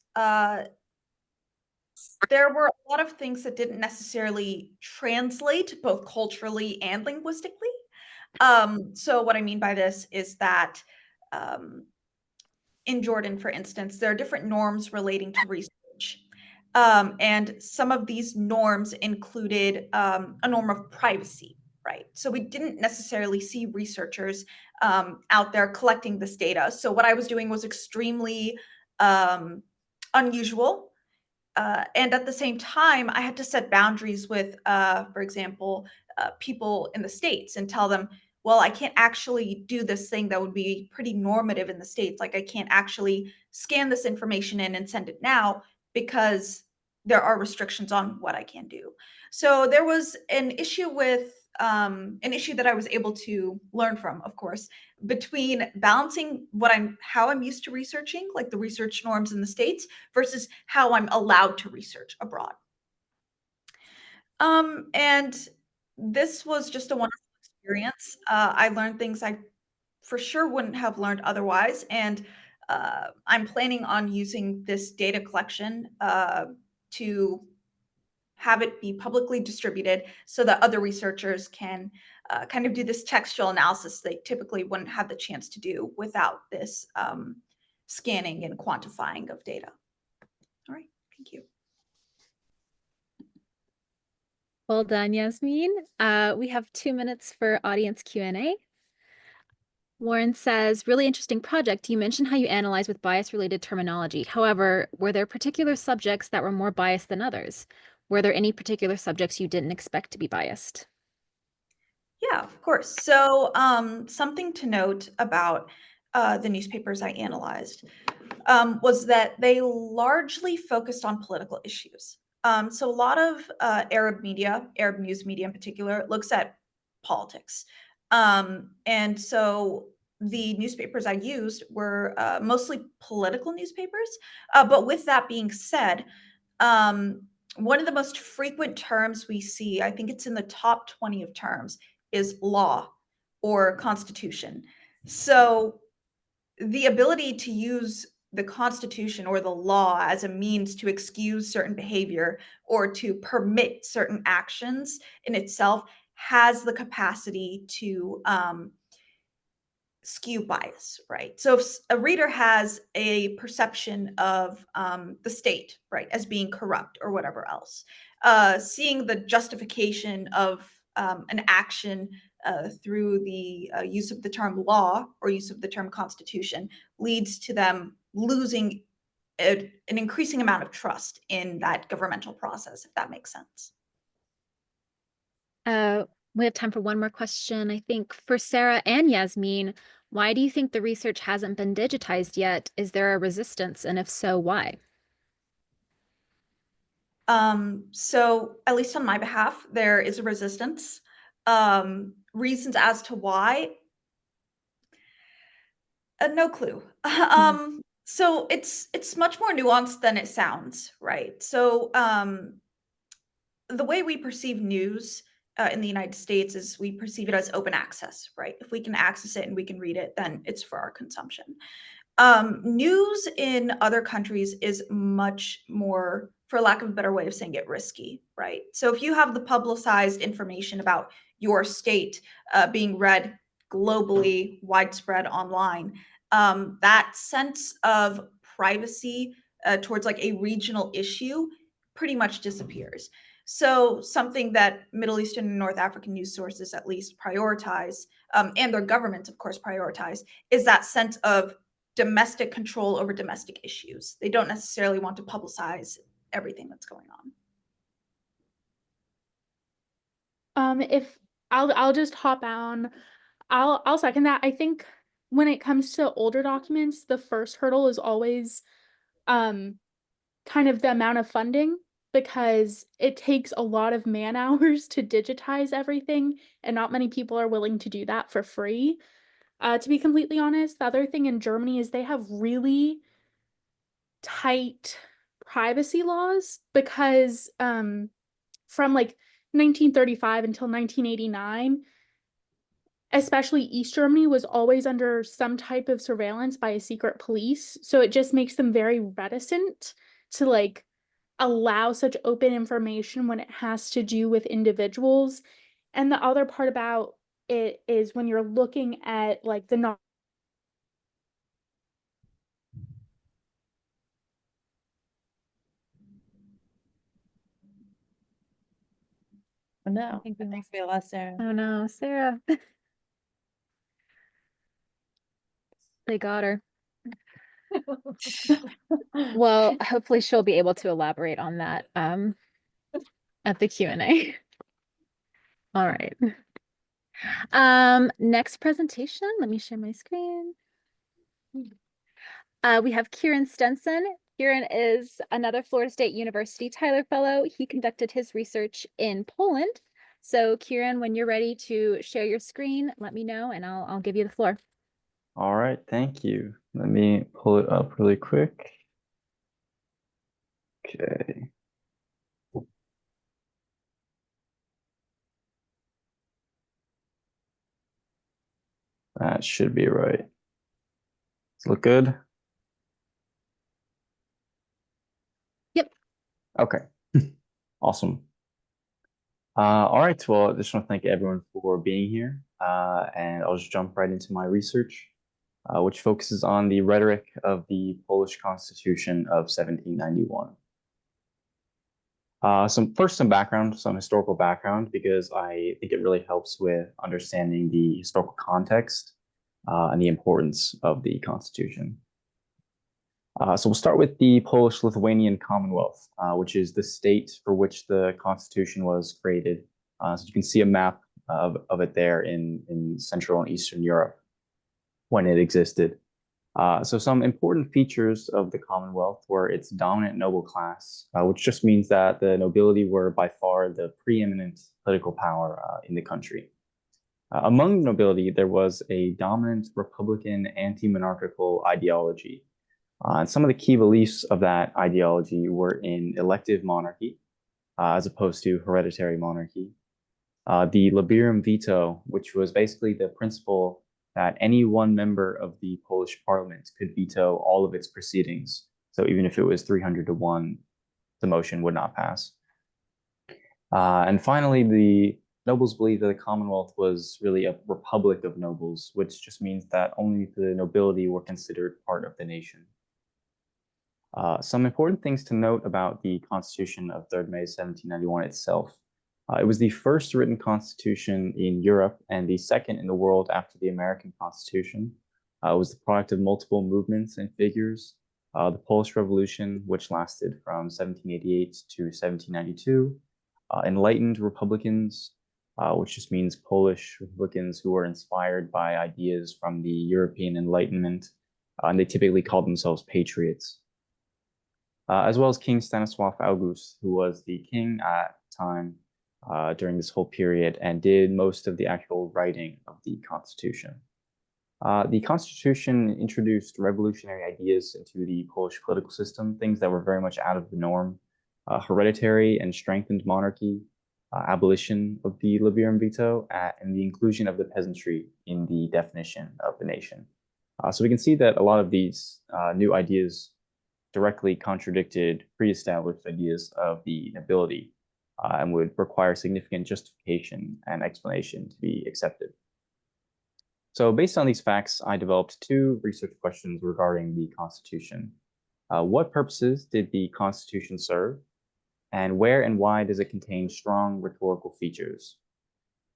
there were a lot of things that didn't necessarily translate both culturally and linguistically. So what I mean by this is that um, in Jordan, for instance, there are different norms relating to research. And some of these norms included a norm of privacy, right? So we didn't necessarily see researchers out there collecting this data. So what I was doing was extremely unusual. And at the same time, I had to set boundaries with, for example, people in the States and tell them, well, I can't actually do this thing that would be pretty normative in the States. Like, I can't actually scan this information in and send it now because there are restrictions on what I can do. So there was an issue with an issue that I was able to learn from, of course, between balancing how I'm used to researching, like the research norms in the States, versus how I'm allowed to research abroad. And this was just a wonderful experience. I learned things I for sure wouldn't have learned otherwise, and I'm planning on using this data collection to have it be publicly distributed so that other researchers can kind of do this textual analysis they typically wouldn't have the chance to do without this scanning and quantifying of data. All right, thank you. Well done, Yasmin. We have 2 minutes for audience Q&A. Warren says, really interesting project. You mentioned how you analyze with bias-related terminology. However, were there particular subjects that were more biased than others? Were there any particular subjects you didn't expect to be biased? Yeah, of course. So something to note about the newspapers I analyzed was that they largely focused on political issues. So a lot of Arab media, Arab news media in particular, looks at politics. And so the newspapers I used were mostly political newspapers. But with that being said, um, one of the most frequent terms we see, I think it's in the top 20 of terms, is law or constitution. So the ability to use the constitution or the law as a means to excuse certain behavior or to permit certain actions in itself has the capacity to skew bias, right? So if a reader has a perception of the state, right, as being corrupt or whatever else, seeing the justification of an action through the use of the term law or use of the term constitution leads to them losing an increasing amount of trust in that governmental process, if that makes sense. We have time for one more question. I think for Sarah and Yasmin, why do you think the research hasn't been digitized yet? Is there a resistance? And if so, why? So at least on my behalf, there is a resistance. Reasons as to why, no clue. So it's much more nuanced than it sounds, right? So the way we perceive news in the United States is we perceive it as open access, right? If we can access it and we can read it, then it's for our consumption. News in other countries is much more, for lack of a better way of saying it, risky, right? So if you have the publicized information about your state being read globally, widespread online, that sense of privacy towards like a regional issue pretty much disappears. So something that Middle Eastern and North African news sources at least prioritize, and their governments, of course, prioritize, is that sense of domestic control over domestic issues. They don't necessarily want to publicize everything that's going on. If I'll just hop on. I'll second that. I think when it comes to older documents, the first hurdle is always kind of the amount of funding, because it takes a lot of man hours to digitize everything, and not many people are willing to do that for free. To be completely honest, the other thing in Germany is they have really tight privacy laws, because from like 1935 until 1989, especially East Germany was always under some type of surveillance by a secret police. So it just makes them very reticent to like allow such open information when it has to do with individuals. And the other part about it is when you're looking at like the Oh, no, I think I think we lost Sarah. Oh no, Sarah. They got her. Well, hopefully she'll be able to elaborate on that at the Q&A. All right. Next presentation, let me share my screen. We have Kieran Stenson. Kieran is another Florida State University Tyler Fellow. He conducted his research in Poland. So Kieran, when you're ready to share your screen, let me know and I'll give you the floor. All right, thank you. Let me pull it up really quick. Okay. That should be right. Does it look good? Yep. Okay, awesome. All right, well, I just want to thank everyone for being here. And I'll just jump right into my research, which focuses on the rhetoric of the Polish Constitution of 1791. Some background, some historical background, because I think it really helps with understanding the historical context and the importance of the Constitution. So we'll start with the Polish-Lithuanian Commonwealth, which is the state for which the Constitution was created. So you can see a map of it there in Central and Eastern Europe when it existed. So some important features of the Commonwealth were its dominant noble class, which just means that the nobility were by far the preeminent political power in the country. Among the nobility, there was a dominant Republican anti-monarchical ideology. And some of the key beliefs of that ideology were in elective monarchy, as opposed to hereditary monarchy. The liberum veto, which was basically the principle that any one member of the Polish parliament could veto all of its proceedings. So even if it was 300-1, the motion would not pass. And finally, the nobles believed that the Commonwealth was really a republic of nobles, which just means that only the nobility were considered part of the nation. Some important things to note about the Constitution of 3rd May 1791 itself. It was the first written constitution in Europe and the second in the world after the American Constitution. It was the product of multiple movements and figures. The Polish Revolution, which lasted from 1788 to 1792. Enlightened Republicans, which just means Polish Republicans who were inspired by ideas from the European Enlightenment, and they typically called themselves patriots. As well as King Stanislaw August, who was the king at the time during this whole period and did most of the actual writing of the Constitution. The Constitution introduced revolutionary ideas into the Polish political system, things that were very much out of the norm: hereditary and strengthened monarchy, abolition of the liberum veto, and the inclusion of the peasantry in the definition of the nation. So we can see that a lot of these new ideas directly contradicted pre-established ideas of the nobility and would require significant justification and explanation to be accepted. So based on these facts, I developed two research questions regarding the Constitution. What purposes did the Constitution serve? And where and why does it contain strong rhetorical features?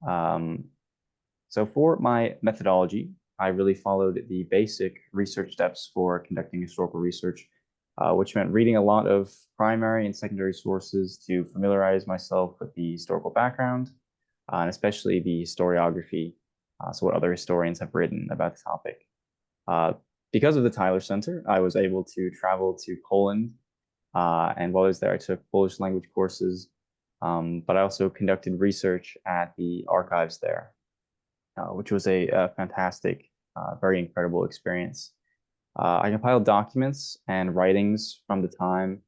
So for my methodology, I really followed the basic research steps for conducting historical research, which meant reading a lot of primary and secondary sources to familiarize myself with the historical background, and especially the historiography, so what other historians have written about the topic. Because of the Tyler Center, I was able to travel to Poland, and while I was there, I took Polish language courses, but I also conducted research at the archives there, which was a fantastic, very incredible experience. I compiled documents and writings from the time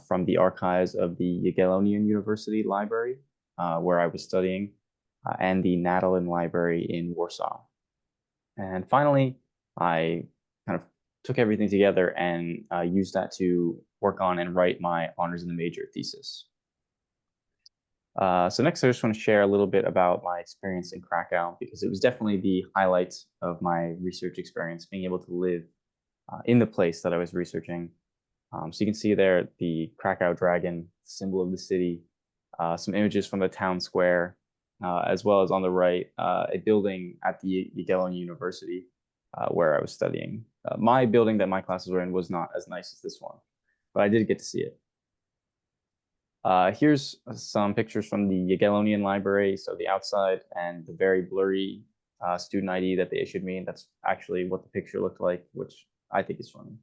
from the archives of the Jagiellonian University Library, where I was studying, and the Nadolin Library in Warsaw. And finally, I kind of took everything together and used that to work on and write my honors in the major thesis. So next, I just want to share a little bit about my experience in Krakow, because it was definitely the highlight of my research experience, being able to live in the place that I was researching. So you can see there the Krakow Dragon, symbol of the city, some images from the town square, as well as on the right, a building at the Jagiellonian University, where I was studying. My building that my classes were in was not as nice as this one, but I did get to see it. Here's some pictures from the Jagiellonian Library, so the outside and the very blurry student ID that they issued me. That's actually what the picture looked like, which I think is funny.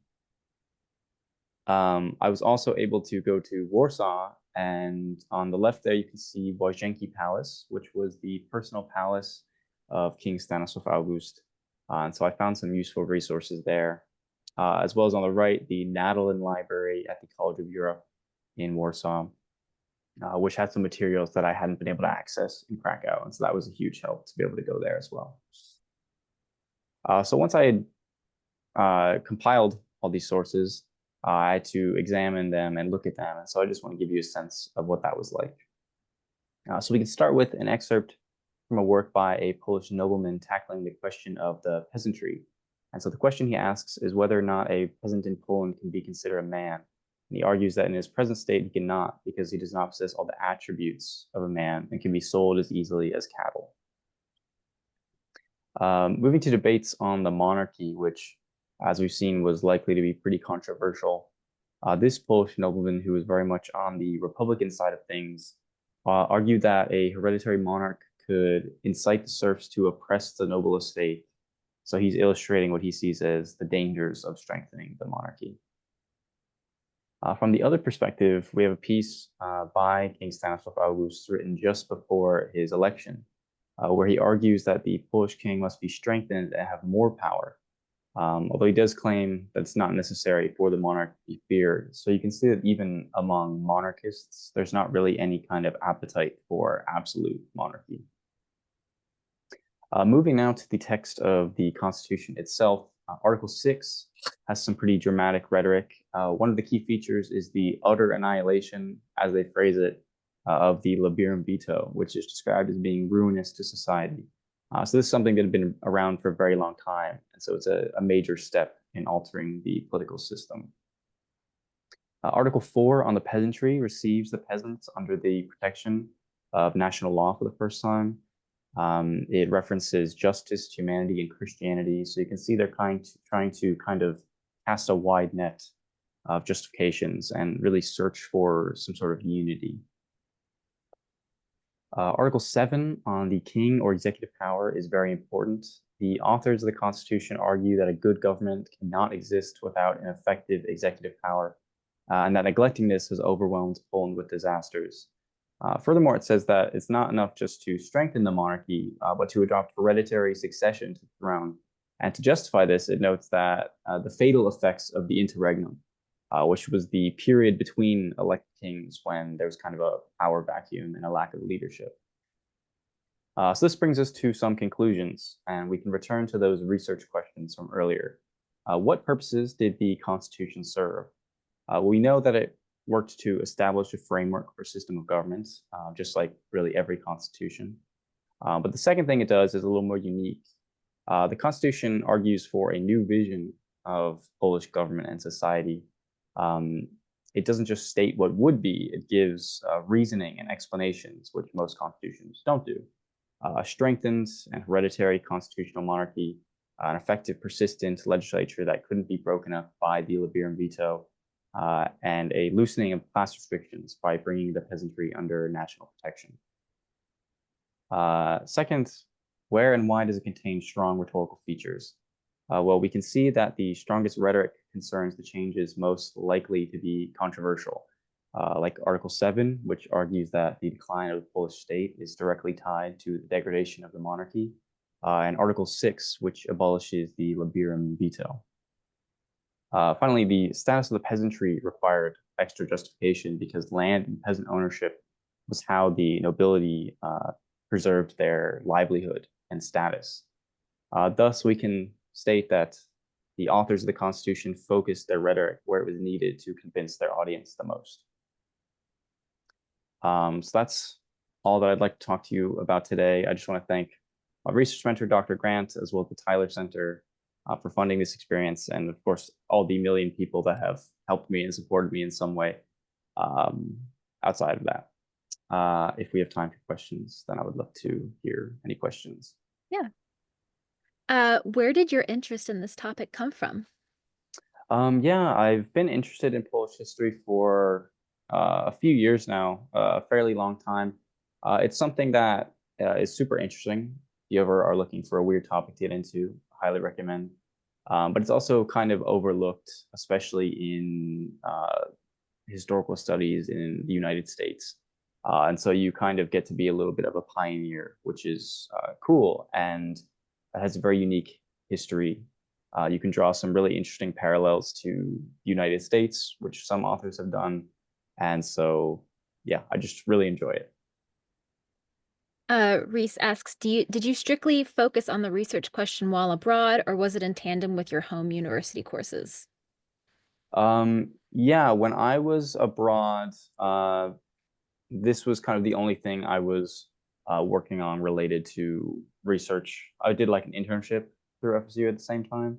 I was also able to go to Warsaw, and on the left there you can see Łazienki Palace, which was the personal palace of King Stanislaw August. And so I found some useful resources there, as well as on the right, the Nadolin Library at the College of Europe in Warsaw, which had some materials that I hadn't been able to access in Krakow. And so that was a huge help to be able to go there as well. So once I had compiled all these sources, I had to examine them and look at them. And so I just want to give you a sense of what that was like. So we can start with an excerpt from a work by a Polish nobleman tackling the question of the peasantry. And so the question he asks is whether or not a peasant in Poland can be considered a man. And he argues that in his present state, he cannot, because he does not possess all the attributes of a man and can be sold as easily as cattle. Moving to debates on the monarchy, which, as we've seen, was likely to be pretty controversial. This Polish nobleman, who was very much on the Republican side of things, argued that a hereditary monarch could incite the serfs to oppress the noble estate. So he's illustrating what he sees as the dangers of strengthening the monarchy. From the other perspective, we have a piece by King Stanislaw August written just before his election, where he argues that the Polish king must be strengthened and have more power, although he does claim that it's not necessary for the monarch to be feared. So you can see that even among monarchists, there's not really any kind of appetite for absolute monarchy. Moving now to the text of the Constitution itself, Article 6 has some pretty dramatic rhetoric. One of the key features is the utter annihilation, as they phrase it, of the Liberum Veto, which is described as being ruinous to society. So this is something that had been around for a very long time, and so it's a major step in altering the political system. Article 4 on the peasantry receives the peasants under the protection of national law for the first time. It references justice, humanity, and Christianity. So you can see they're trying to kind of cast a wide net of justifications and really search for some sort of unity. Article 7 on the king or executive power is very important. The authors of the Constitution argue that a good government cannot exist without an effective executive power, and that neglecting this has overwhelmed Poland with disasters. Furthermore, it says that it's not enough just to strengthen the monarchy, but to adopt hereditary succession to the throne. And to justify this, it notes that the fatal effects of the interregnum, which was the period between elected kings when there was kind of a power vacuum and a lack of leadership. So this brings us to some conclusions, and we can return to those research questions from earlier. What purposes did the Constitution serve? We know that it worked to establish a framework for a system of government, just like really every constitution. But the second thing it does is a little more unique. The Constitution argues for a new vision of Polish government and society. It doesn't just state what would be, it gives reasoning and explanations, which most constitutions don't do. A strengthened and hereditary constitutional monarchy an effective, persistent legislature that couldn't be broken up by the Liberum veto, and a loosening of class restrictions by bringing the peasantry under national protection. Second, where and why does it contain strong rhetorical features? Well, we can see that the strongest rhetoric concerns the changes most likely to be controversial, like Article 7, which argues that the decline of the Polish state is directly tied to the degradation of the monarchy, and Article 6, which abolishes the Liberum veto. Finally, the status of the peasantry required extra justification because land and peasant ownership was how the nobility preserved their livelihood and status. Thus, we can state that the authors of the Constitution focused their rhetoric where it was needed to convince their audience the most. So that's all that I'd like to talk to you about today. I just want to thank my research mentor, Dr. Grant, as well as the Tyler Center for funding this experience, and of course, all the million people that have helped me and supported me in some way outside of that. If we have time for questions, then I would love to hear any questions. Yeah. Where did your interest in this topic come from? Yeah, I've been interested in Polish history for a few years now, a fairly long time. It's something that is super interesting. If you ever are looking for a weird topic to get into, I highly recommend. But it's also kind of overlooked, especially in historical studies in the United States. And so you kind of get to be a little bit of a pioneer, which is cool, and it has a very unique history. You can draw some really interesting parallels to the United States, which some authors have done. And so, yeah, I just really enjoy it. Reese asks, did you strictly focus on the research question while abroad, or was it in tandem with your home university courses? Yeah, when I was abroad, this was kind of the only thing I was working on related to research. I did like an internship through FSU at the same time,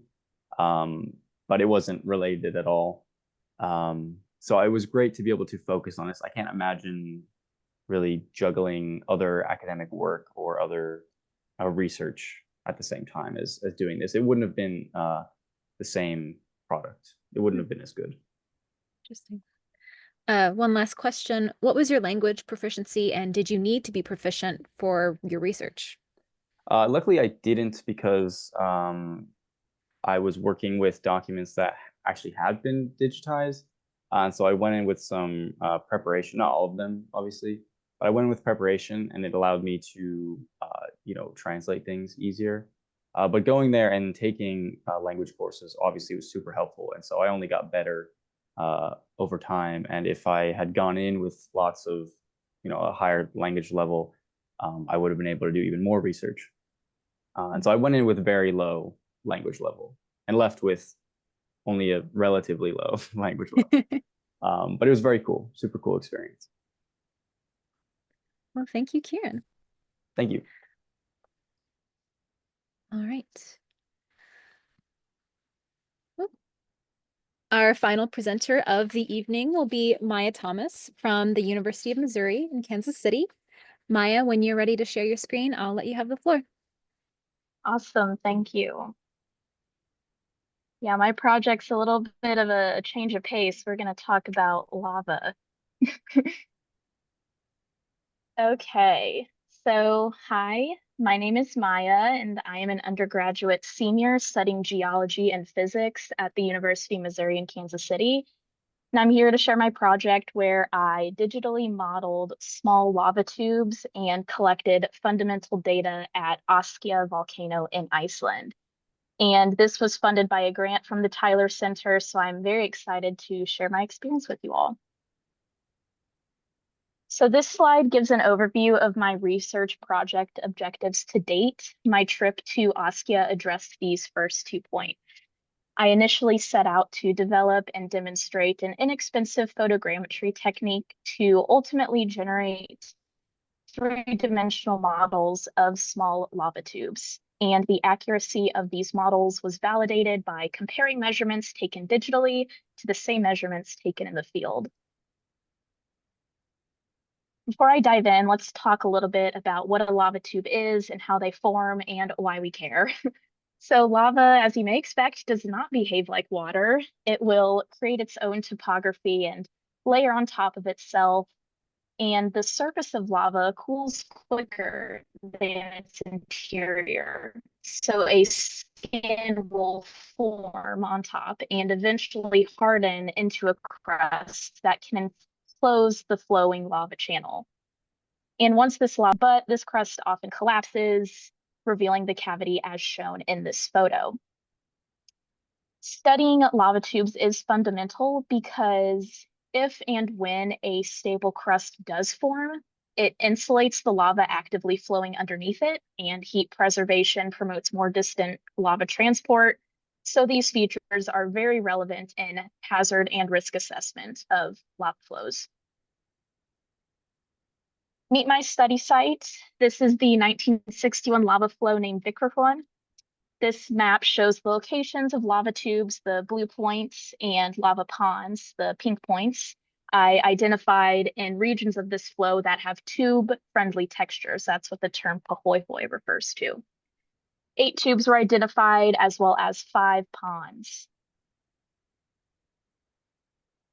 but it wasn't related at all. So it was great to be able to focus on this. I can't imagine really juggling other academic work or other research at the same time as doing this. It wouldn't have been the same product. It wouldn't have been as good. Interesting. One last question. What was your language proficiency, and did you need to be proficient for your research? Luckily, I didn't, because I was working with documents that actually had been digitized. And so I went in with some preparation, not all of them, obviously, but I went in with preparation, and it allowed me to, translate things easier. But going there and taking language courses obviously was super helpful. And so I only got better over time. And if I had gone in with lots of, a higher language level, I would have been able to do even more research. And so I went in with a very low language level and left with only a relatively low language level. But it was very cool, super cool experience. Well, thank you, Kieran. Thank you. All right. Our final presenter of the evening will be Maya Thomas from the University of Missouri in Kansas City. Maya, when you're ready to share your screen, I'll let you have the floor. Awesome, thank you. Yeah, my project's a little bit of a change of pace. We're going to talk about lava. Okay, so hi, my name is Maya, and I am an undergraduate senior studying geology and physics at the University of Missouri in Kansas City. And I'm here to share my project where I digitally modeled small lava tubes and collected fundamental data at Askja volcano in Iceland. And this was funded by a grant from the Tyler Center, so I'm very excited to share my experience with you all. So this slide gives an overview of my research project objectives to date. My trip to Askja addressed these first 2 points. I initially set out to develop and demonstrate an inexpensive photogrammetry technique to ultimately generate three-dimensional models of small lava tubes. And the accuracy of these models was validated by comparing measurements taken digitally to the same measurements taken in the field. Before I dive in, let's talk a little bit about what a lava tube is and how they form and why we care. So lava, as you may expect, does not behave like water. It will create its own topography and layer on top of itself. And the surface of lava cools quicker than its interior. So a skin will form on top and eventually harden into a crust that can enclose the flowing lava channel. And once this crust often collapses, revealing the cavity as shown in this photo. Studying lava tubes is fundamental because if and when a stable crust does form, it insulates the lava actively flowing underneath it, and heat preservation promotes more distant lava transport. So these features are very relevant in hazard and risk assessment of lava flows. Meet my study site. This is the 1961 lava flow named Vikrafon. This map shows the locations of lava tubes, the blue points, and lava ponds, the pink points. I identified in regions of this flow that have tube-friendly textures. That's what the term pahoehoe refers to. 8 tubes were identified, as well as 5 ponds.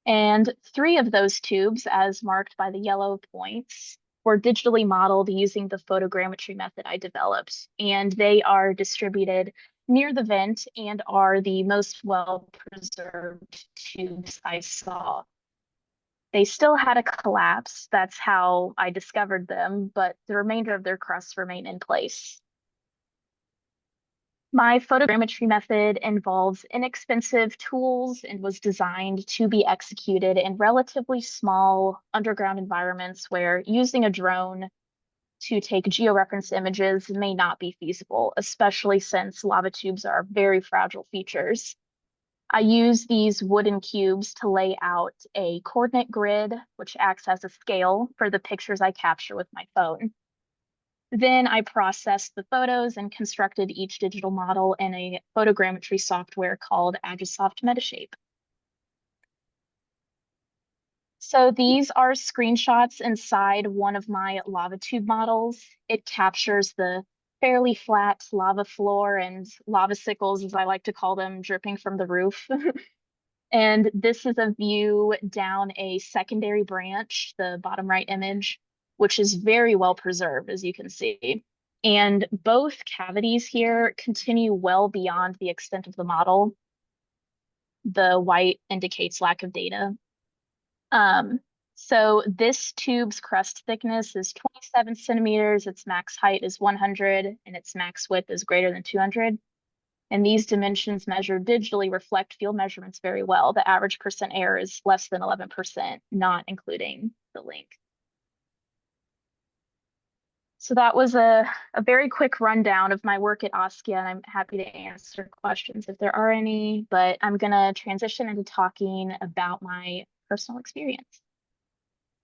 And 3 of those tubes, as marked by the yellow points, were digitally modeled using the photogrammetry method I developed, and they are distributed near the vent and are the most well-preserved tubes I saw. They still had a collapse, that's how I discovered them, but the remainder of their crusts remain in place. My photogrammetry method involves inexpensive tools and was designed to be executed in relatively small underground environments where using a drone to take georeferenced images may not be feasible, especially since lava tubes are very fragile features. I use these wooden cubes to lay out a coordinate grid, which acts as a scale for the pictures I capture with my phone. Then I processed the photos and constructed each digital model in a photogrammetry software called Agisoft Metashape. So these are screenshots inside one of my lava tube models. It captures the fairly flat lava floor and lava sickles, as I like to call them, dripping from the roof. And this is a view down a secondary branch, the bottom right image, which is very well preserved, as you can see. And both cavities here continue well beyond the extent of the model. The white indicates lack of data. So this tube's crust thickness is 27 centimeters, its max height is 100, and its max width is greater than 200. And these dimensions measured digitally reflect field measurements very well. The average percent error is less than 11%, not including the link. So that was a very quick rundown of my work at Askia, and I'm happy to answer questions if there are any, but I'm gonna transition into talking about my personal experience.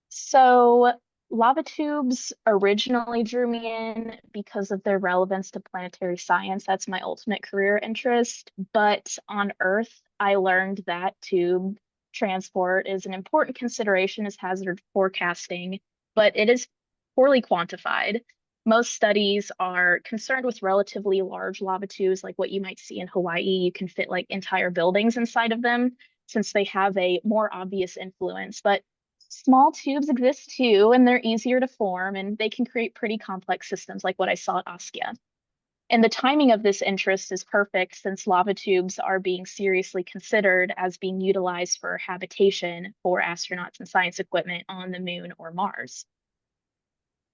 So lava tubes originally drew me in because of their relevance to planetary science. That's my ultimate career interest. But on Earth, I learned that tube transport is an important consideration as hazard forecasting, but it is poorly quantified. Most studies are concerned with relatively large lava tubes, like what you might see in Hawaii. You can fit like entire buildings inside of them since they have a more obvious influence. But small tubes exist too, and they're easier to form, and they can create pretty complex systems like what I saw at Askia. And the timing of this interest is perfect since lava tubes are being seriously considered as being utilized for habitation for astronauts and science equipment on the moon or Mars.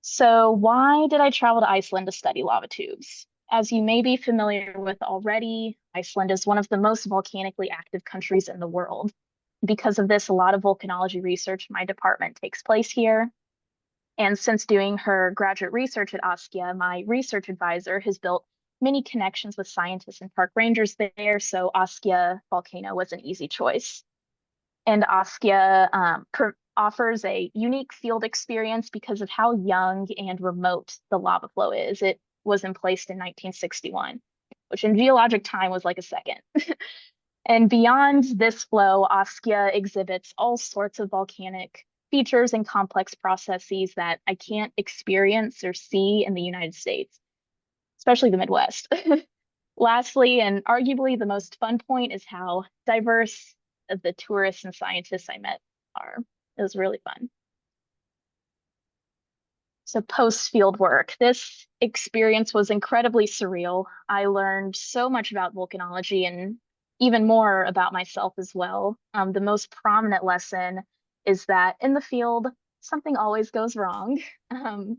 So why did I travel to Iceland to study lava tubes? As you may be familiar with already, Iceland is one of the most volcanically active countries in the world. Because of this, a lot of volcanology research in my department takes place here. And since doing her graduate research at Askia, my research advisor has built many connections with scientists and park rangers there, so Askia Volcano was an easy choice. And Askia offers a unique field experience because of how young and remote the lava flow is. It was emplaced in 1961, which in geologic time was like a second. And beyond this flow, Askia exhibits all sorts of volcanic features and complex processes that I can't experience or see in the United States, especially the Midwest. Lastly, and arguably the most fun point, is how diverse the tourists and scientists I met are. It was really fun. So post-field work, this experience was incredibly surreal. I learned so much about volcanology and even more about myself as well. The most prominent lesson is that in the field, something always goes wrong.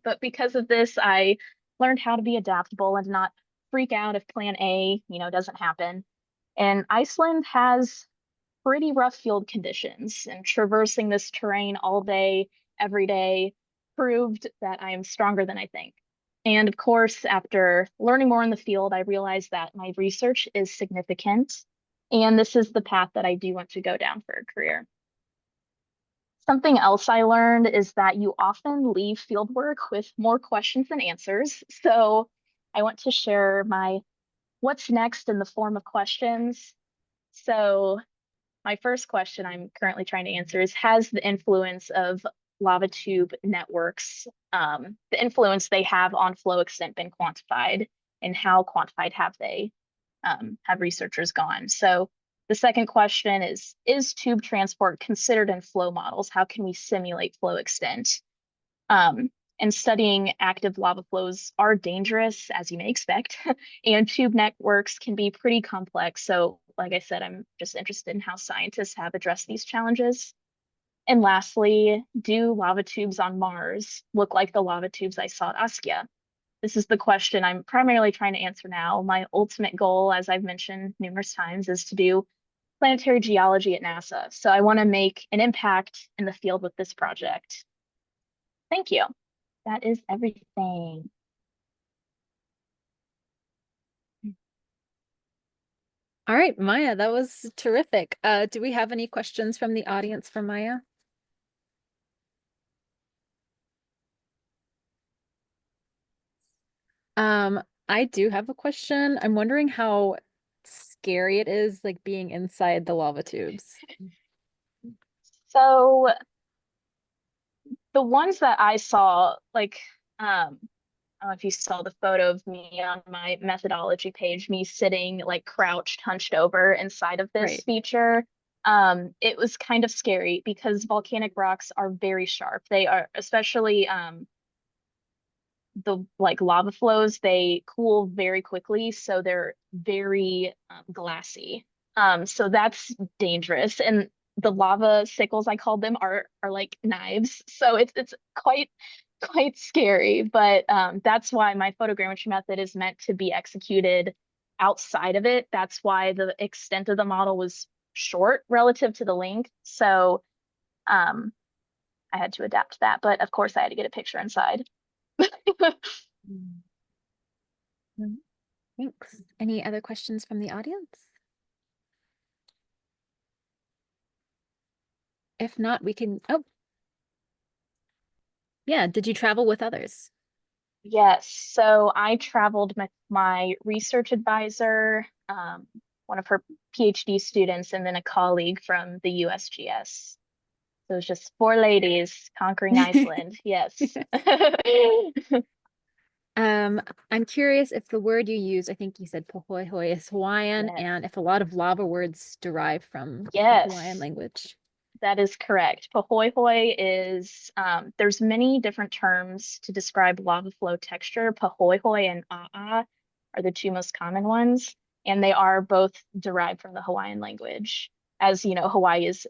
But because of this, I learned how to be adaptable and not freak out if plan A, doesn't happen. And Iceland has pretty rough field conditions, and traversing this terrain all day, every day, proved that I am stronger than I think. And of course, after learning more in the field, I realized that my research is significant, and this is the path that I do want to go down for a career. Something else I learned is that you often leave fieldwork with more questions than answers. So I want to share my what's next in the form of questions. So my first question I'm currently trying to answer is, has the influence of lava tube networks, the influence they have on flow extent, been quantified, and how quantified have they, have researchers gone? So the second question is tube transport considered in flow models? How can we simulate flow extent? And studying active lava flows are dangerous, as you may expect, and tube networks can be pretty complex. So, like I said, I'm just interested in how scientists have addressed these challenges. And lastly, do lava tubes on Mars look like the lava tubes I saw at Askia? This is the question I'm primarily trying to answer now. My ultimate goal, as I've mentioned numerous times, is to do planetary geology at NASA. So I want to make an impact in the field with this project. Thank you. That is everything. All right, Maya, that was terrific. Do we have any questions from the audience for Maya? I do have a question. I'm wondering how scary it is, like being inside the lava tubes. So the ones that I saw, like, I don't know if you saw the photo of me on my methodology page, me sitting like crouched, hunched over inside of this Right. feature. It was kind of scary because volcanic rocks are very sharp. They are, especially the like lava flows, they cool very quickly, so they're very glassy. So that's dangerous. And the lava sickles, I called them, are like knives. So it's quite scary. But that's why my photogrammetry method is meant to be executed outside of it. That's why the extent of the model was short relative to the length. So I had to adapt that. But of course, I had to get a picture inside. Thanks. Any other questions from the audience? If not, we can, oh. Yeah, did you travel with others? Yes, so I traveled with my research advisor, one of her PhD students, and then a colleague from the USGS. So it was just 4 ladies conquering Iceland. Yes. I'm curious if the word you used, I think you said pohoihoi, is Hawaiian, Yes. and if a lot of lava words derive from the Yes. Hawaiian language. That is correct. Pahoehoe is, there's many different terms to describe lava flow texture. Pahoehoe and a'a are the 2 most common ones, and they are both derived from the Hawaiian language. As you know, Hawaii is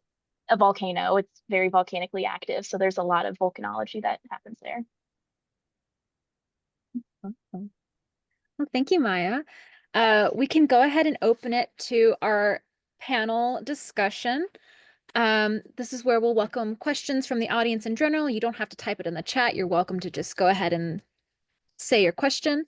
a volcano. It's very volcanically active, so there's a lot of volcanology that happens there. Awesome. Well, thank you, Maya. We can go ahead and open it to our panel discussion. This is where we'll welcome questions from the audience in general. You don't have to type it in the chat. You're welcome to just go ahead and say your question.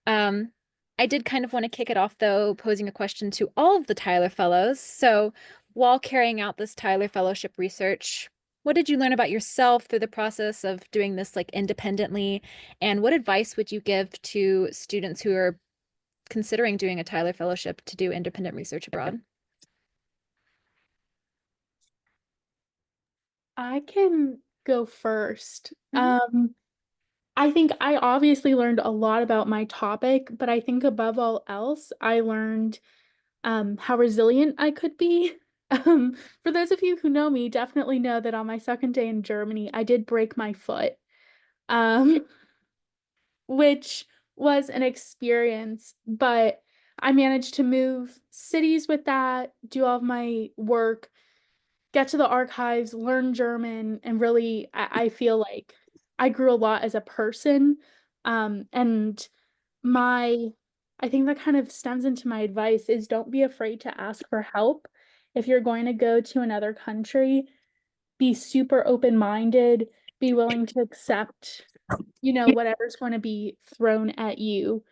I did kind of want to kick it off, though, posing a question to all of the Tyler Fellows. So while carrying out this Tyler Fellowship research, what did you learn about yourself through the process of doing this like independently? And what advice would you give to students who are considering doing a Tyler Fellowship to do independent research abroad? I can go first. I think I obviously learned a lot about my topic, but I think above all else, I learned how resilient I could be. For those of you who know me, definitely know that on my second day in Germany, I did break my foot, um, which was an experience, but I managed to move cities with that, do all of my work, get to the archives, learn German, and really, I feel like I grew a lot as a person. And my, I think that kind of stems into my advice is don't be afraid to ask for help. If you're going to go to another country, be super open-minded, be willing to accept, whatever's going to be thrown at you.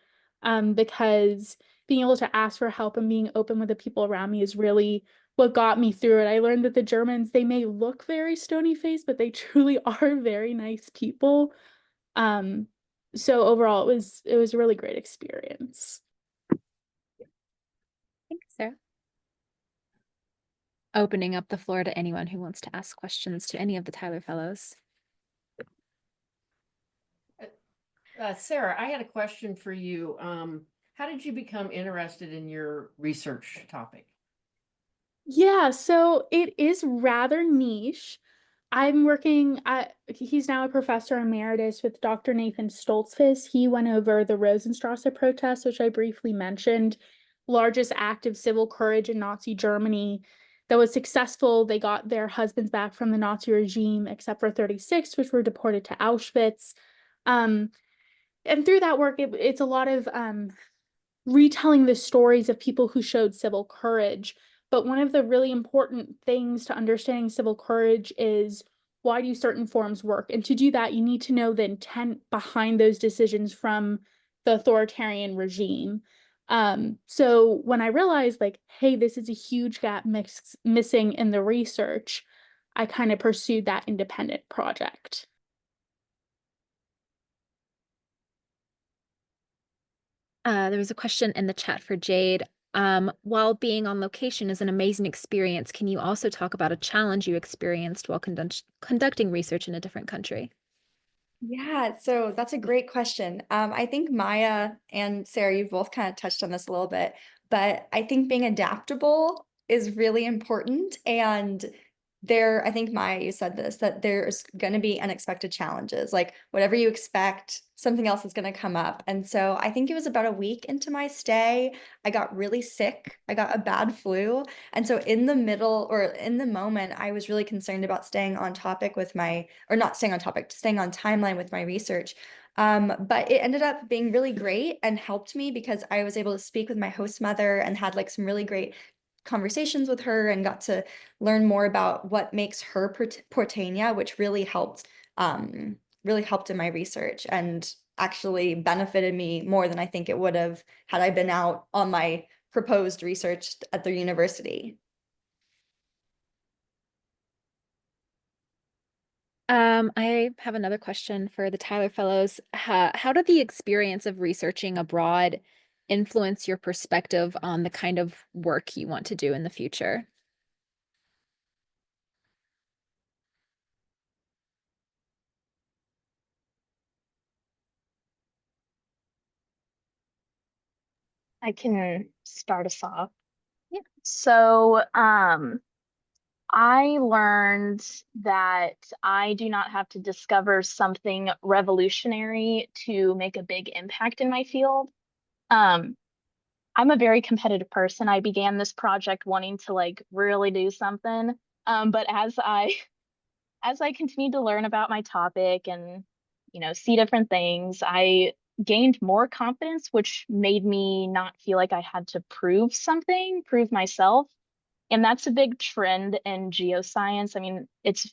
Because being able to ask for help and being open with the people around me is really what got me through it. I learned that the Germans, they may look very stony-faced, but they truly are very nice people. Um, so overall it was a really great experience. Thanks, Sarah. Opening up the floor to anyone who wants to ask questions to any of the Tyler Fellows. Sarah, I had a question for you. How did you become interested in your research topic? Yeah, so it is rather niche. He's now a professor emeritus with Dr. Nathan Stoltzfus. He went over the Rosenstrasse protests, which I briefly mentioned, largest act of civil courage in Nazi Germany that was successful. They got their husbands back from the Nazi regime, except for 36, which were deported to Auschwitz. And through that work, it's a lot of retelling the stories of people who showed civil courage. But one of the really important things to understanding civil courage is why do certain forms work? And to do that, you need to know the intent behind those decisions from the authoritarian regime. So when I realized like, hey, this is a huge gap missing in the research, I kind of pursued that independent project. There was a question in the chat for Jade. While being on location is an amazing experience, can you also talk about a challenge you experienced while conducting research in a different country? Yeah, so that's a great question. I think Maya and Sarah, you've both kind of touched on this a little bit, but I think being adaptable is really important. And I think Maya, you said this, that there's going to be unexpected challenges. Like whatever you expect, something else is going to come up. And so I think it was about a week into my stay, I got really sick. I got a bad flu. And so in the middle or in the moment, I was really concerned about staying on topic with or not staying on topic, staying on timeline with my research. But it ended up being really great and helped me because I was able to speak with my host mother and had like some really great conversations with her and got to learn more about what makes her Porteña, which really helped in my research and actually benefited me more than I think it would have had I been out on my proposed research at the university. I have another question for the Tyler Fellows. How did the experience of researching abroad influence your perspective on the kind of work you want to do in the future? I can start us off. Yeah. So, I learned that I do not have to discover something revolutionary to make a big impact in my field. Um, I'm a very competitive person. I began this project wanting to like really do something. But as I continued to learn about my topic and, see different things, I gained more confidence, which made me not feel like I had to prove myself. And that's a big trend in geoscience. I mean, it's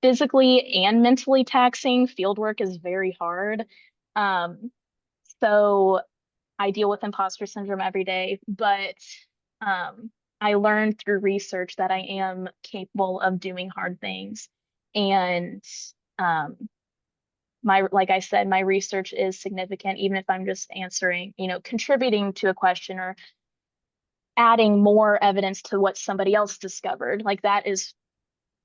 physically and mentally taxing. Fieldwork is very hard. Um, so I deal with imposter syndrome every day, but I learned through research that I am capable of doing hard things. And um, like I said, my research is significant, even if I'm just answering, contributing to a question or adding more evidence to what somebody else discovered. Like that is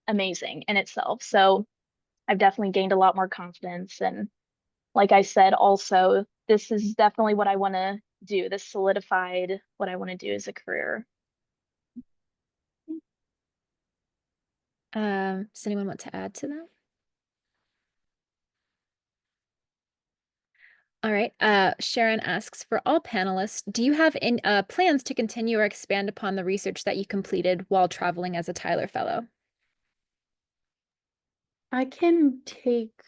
amazing in itself. So I've definitely gained a lot more confidence and like I said, also, this is definitely what I want to do. This solidified what I want to do as a career. Does anyone want to add to that? All right. Sharon asks, for all panelists, do you have plans to continue or expand upon the research that you completed while traveling as a Tyler Fellow? I can take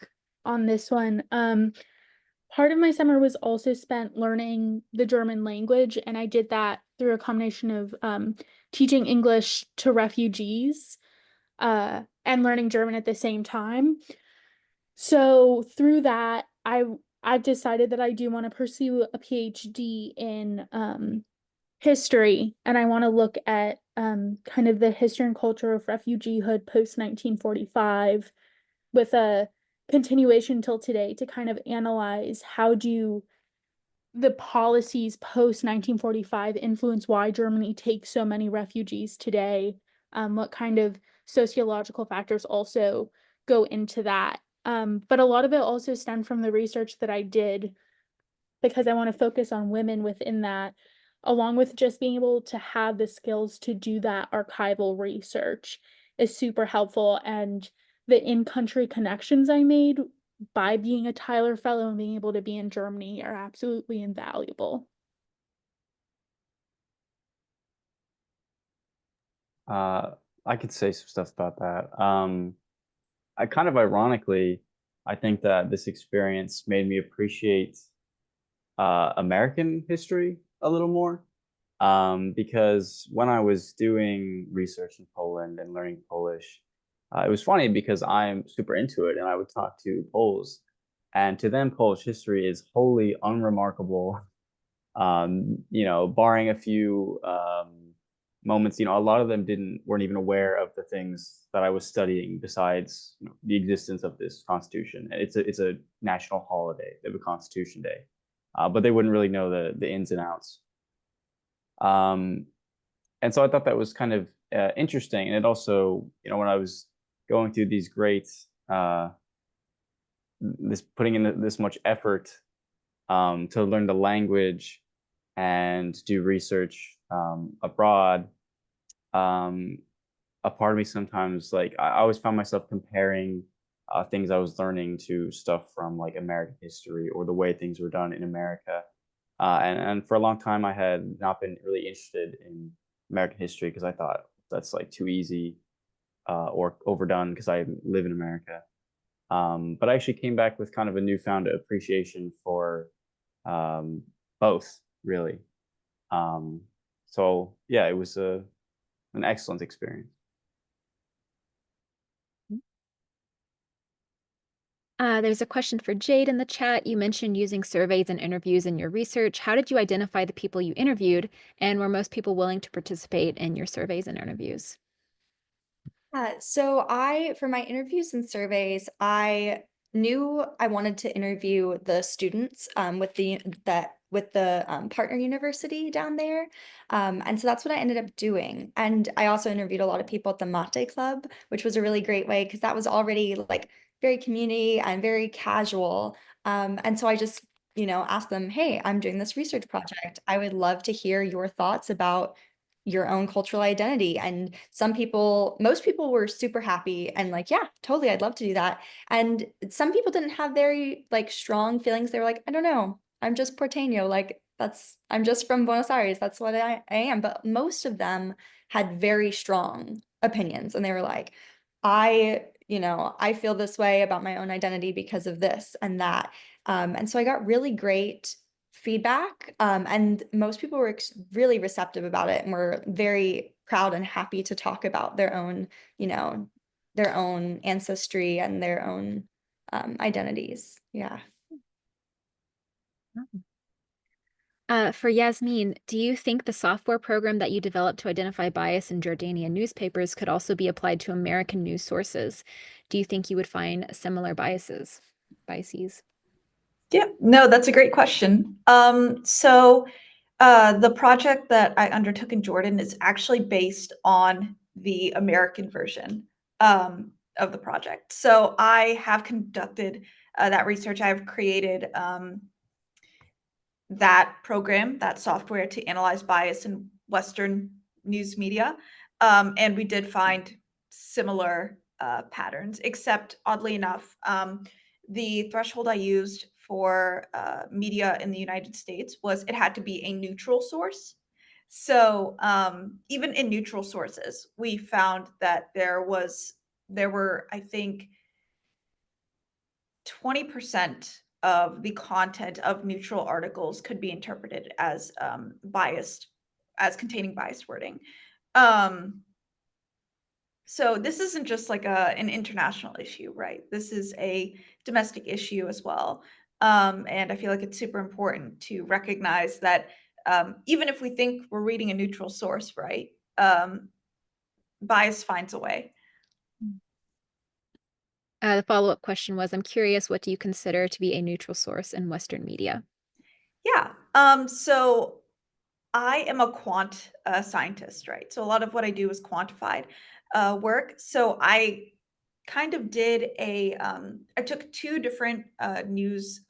on this one. Part of my summer was also spent learning the German language, and I did that through a combination of teaching English to refugees and learning German at the same time. So through that, I've decided that I do want to pursue a PhD in history, and I want to look at kind of the history and culture of refugeehood post 1945 with a continuation till today to kind of analyze how do the policies post 1945 influence why Germany takes so many refugees today, what kind of sociological factors also go into that. But a lot of it also stemmed from the research that I did because I want to focus on women within that, along with just being able to have the skills to do that archival research is super helpful. And the in-country connections I made by being a Tyler Fellow and being able to be in Germany are absolutely invaluable. I could say some stuff about that. I kind of ironically, I think that this experience made me appreciate American history a little more. Because when I was doing research in Poland and learning Polish, it was funny because I'm super into it and I would talk to Poles, and to them, Polish history is wholly unremarkable. Barring a few moments, a lot of them weren't even aware of the things that I was studying besides the existence of this constitution. It's a national holiday, the Constitution Day, but they wouldn't really know the ins and outs. And so I thought that was kind of interesting. And it also, when I was going through these great, putting in this much effort to learn the language and do research abroad, a part of me sometimes, like, I always found myself comparing things I was learning to stuff from like American history or the way things were done in America. And for a long time, I had not been really interested in American history because I thought that's like too easy or overdone because I live in America. But I actually came back with kind of a newfound appreciation for both, really. So yeah, it was an excellent experience. There's a question for Jade in the chat. You mentioned using surveys and interviews in your research. How did you identify the people you interviewed, and were most people willing to participate in your surveys and interviews? So for my interviews and surveys, I knew I wanted to interview the students with the partner university down there. And so that's what I ended up doing. And I also interviewed a lot of people at the Mate Club, which was a really great way because that was already like very community and very casual. And so I just, asked them, hey, I'm doing this research project. I would love to hear your thoughts about your own cultural identity. And most people were super happy and like, yeah, totally, I'd love to do that. And some people didn't have very like strong feelings. They were like, I don't know, I'm just porteño, like I'm just from Buenos Aires, that's what I am. But most of them had very strong opinions, and they were like, I feel this way about my own identity because of this and that. And so I got really great feedback, and most people were really receptive about it and were very proud and happy to talk about their own ancestry and their own identities. Yeah. For Yasmin, do you think the software program that you developed to identify bias in Jordanian newspapers could also be applied to American news sources? Do you think you would find similar biases? Yeah, no, that's a great question. So the project that I undertook in Jordan is actually based on the American version of the project. So I have conducted that research, I've created that program, that software to analyze bias in Western news media. And we did find similar patterns, except oddly enough, the threshold I used for media in the United States was it had to be a neutral source. So even in neutral sources, we found that there were, I think, 20% of the content of neutral articles could be interpreted as biased, as containing biased wording. So this isn't just like an international issue, right? This is a domestic issue as well. And I feel like it's super important to recognize that even if we think we're reading a neutral source, right, bias finds a way. The follow-up question was, I'm curious, what do you consider to be a neutral source in Western media? Yeah. So I am a quant scientist, right? So a lot of what I do is quantified work. So I kind of did I took two different news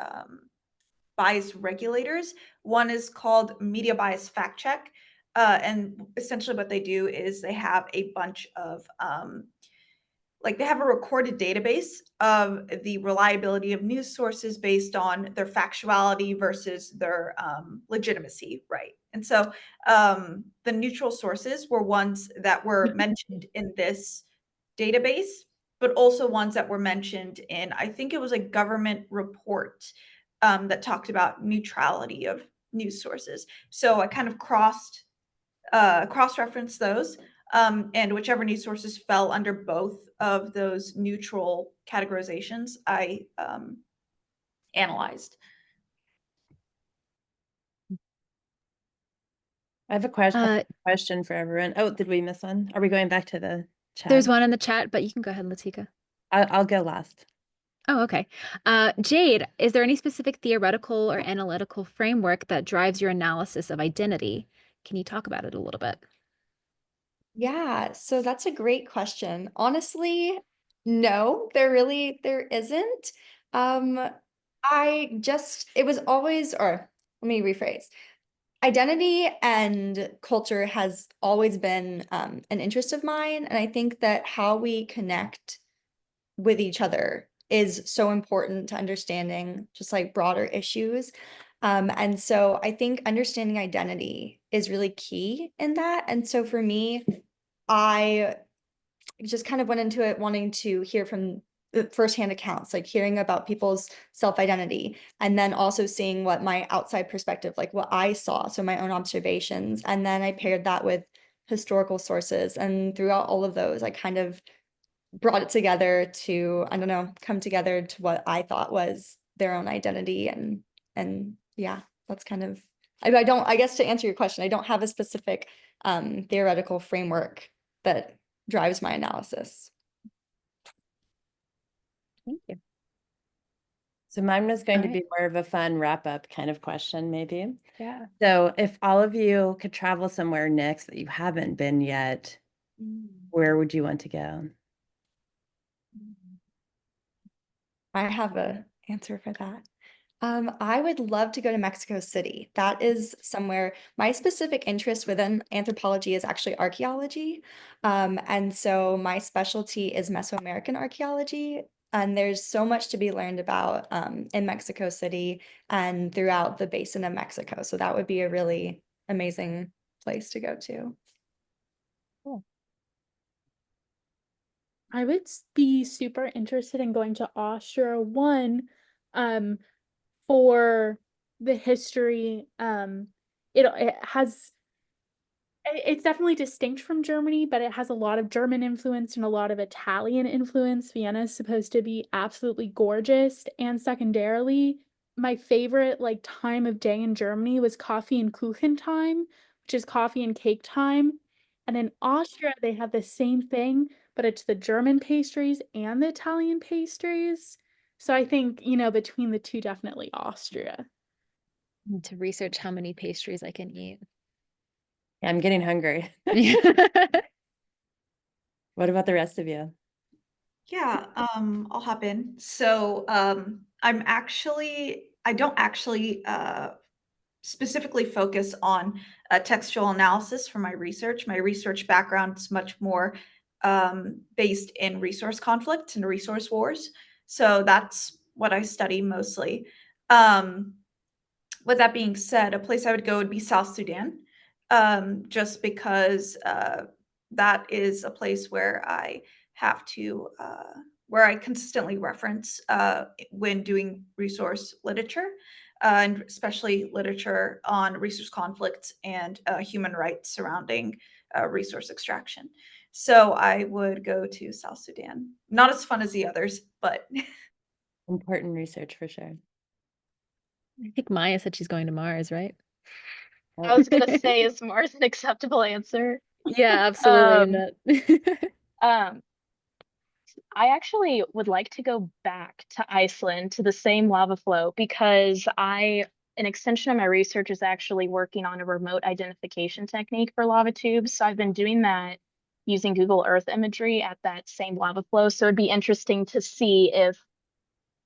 bias regulators. One is called Media Bias Fact Check. And essentially what they do is they have a bunch of like they have a recorded database of the reliability of news sources based on their factuality versus their legitimacy, right? And so the neutral sources were ones that were mentioned in this database, but also ones that were mentioned in, I think it was a government report that talked about neutrality of news sources. So I kind of cross-referenced those. And whichever news sources fell under both of those neutral categorizations, I analyzed. I have a question for everyone. Oh, did we miss one? Are we going back to the chat? There's one in the chat, but you can go ahead, Latika. I'll go last. Oh, okay. Jade, is there any specific theoretical or analytical framework that drives your analysis of identity? Can you talk about it a little bit? Yeah, so that's a great question. Honestly, no, there isn't. It was always, or let me rephrase. Identity and culture has always been an interest of mine, and I think that how we connect with each other is so important to understanding just like broader issues. And so I think understanding identity is really key in that. And so for me, I just kind of went into it wanting to hear from the firsthand accounts, like hearing about people's self-identity, and then also seeing what my outside perspective, like what I saw, so my own observations. And then I paired that with historical sources. And throughout all of those, I kind of brought it together to, I don't know, come together to what I thought was their own identity. And yeah, that's kind of, I guess to answer your question, I don't have a specific theoretical framework that drives my analysis. Thank you. So mine was going All to right. be more of a fun wrap-up kind of question, maybe. Yeah. So if all of you could travel somewhere next that you haven't been yet, where would you want to go? I have an answer for that. I would love to go to Mexico City. That is somewhere my specific interest within anthropology is actually archaeology. And so my specialty is Mesoamerican archaeology. And there's so much to be learned about in Mexico City and throughout the basin of Mexico. So that would be a really amazing place to go to. I would be super interested in going to Austria. One, for the history. It's definitely distinct from Germany, but it has a lot of German influence and a lot of Italian influence. Vienna is supposed to be absolutely gorgeous. And secondarily, my favorite like time of day in Germany was coffee and Kuchen time, which is coffee and cake time. And in Austria, they have the same thing, but it's the German pastries and the Italian pastries. So I think, between the two, definitely Austria. Need to research how many pastries I can eat. Yeah, I'm getting hungry. What about the rest of you? Yeah, I'll hop in. So I don't actually specifically focus on textual analysis for my research. My research background is much more based in resource conflict and resource wars. So that's what I study mostly. With that being said, a place I would go would be South Sudan, just because that is a place where I have to, where I consistently reference when doing resource literature, and especially literature on resource conflicts and human rights surrounding resource extraction. So I would go to South Sudan. Not as fun as the others, but Important research for sure. I think Maya said she's going to Mars, right? I was gonna say, is Mars an acceptable answer? Yeah, absolutely. Um, That- Um, I actually would like to go back to Iceland to the same lava flow because an extension of my research is actually working on a remote identification technique for lava tubes. So I've been doing that using Google Earth imagery at that same lava flow. So it'd be interesting to see if,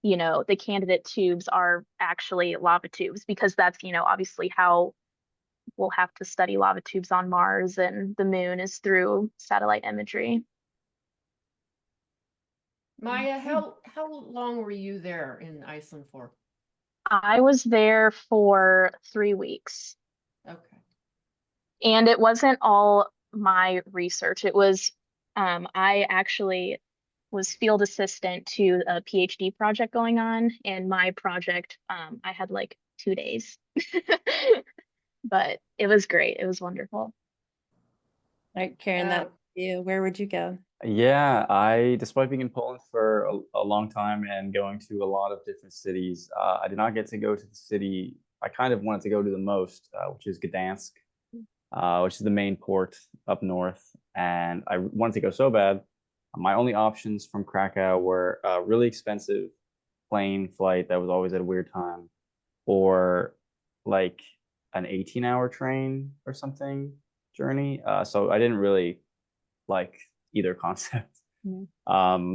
the candidate tubes are actually lava tubes because that's, obviously how we'll have to study lava tubes on Mars and the moon is through satellite imagery. Maya, how long were you there in Iceland for? I was there for 3 weeks, Okay. and it wasn't all my research. It was, I actually was field assistant to a PhD project going on, and my project, I had like 2 days, but it was great. It was wonderful. All right, Karen, that's you. Where would you go? Yeah, despite being in Poland for a long time and going to a lot of different cities, I did not get to go to the city I kind of wanted to go to the most, which is Gdansk, which is the main port up north. And I wanted to go so bad. My only options from Krakow were a really expensive plane flight that was always at a weird time, or like an 18-hour train or something journey. So I didn't really like either concept.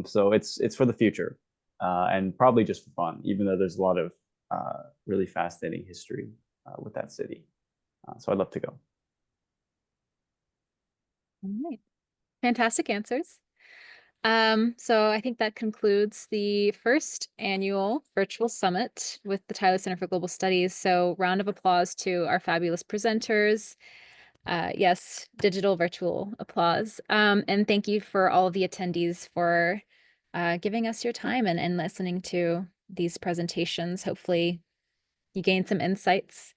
So it's for the future, and probably just for fun, even though there's a lot of really fascinating history with that city. So I'd love to go. All right. Fantastic answers. So I think that concludes the first annual virtual summit with the Tyler Center for Global Studies. So round of applause to our fabulous presenters. Yes, digital virtual applause. And thank you for all of the attendees for giving us your time and listening to these presentations. Hopefully you gained some insights.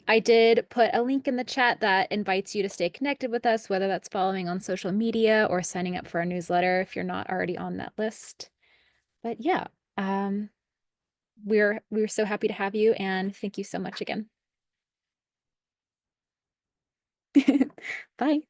I did put a link in the chat that invites you to stay connected with us, whether that's following on social media or signing up for our newsletter if you're not already on that list. But yeah, we're so happy to have you, and thank you so much again. Bye.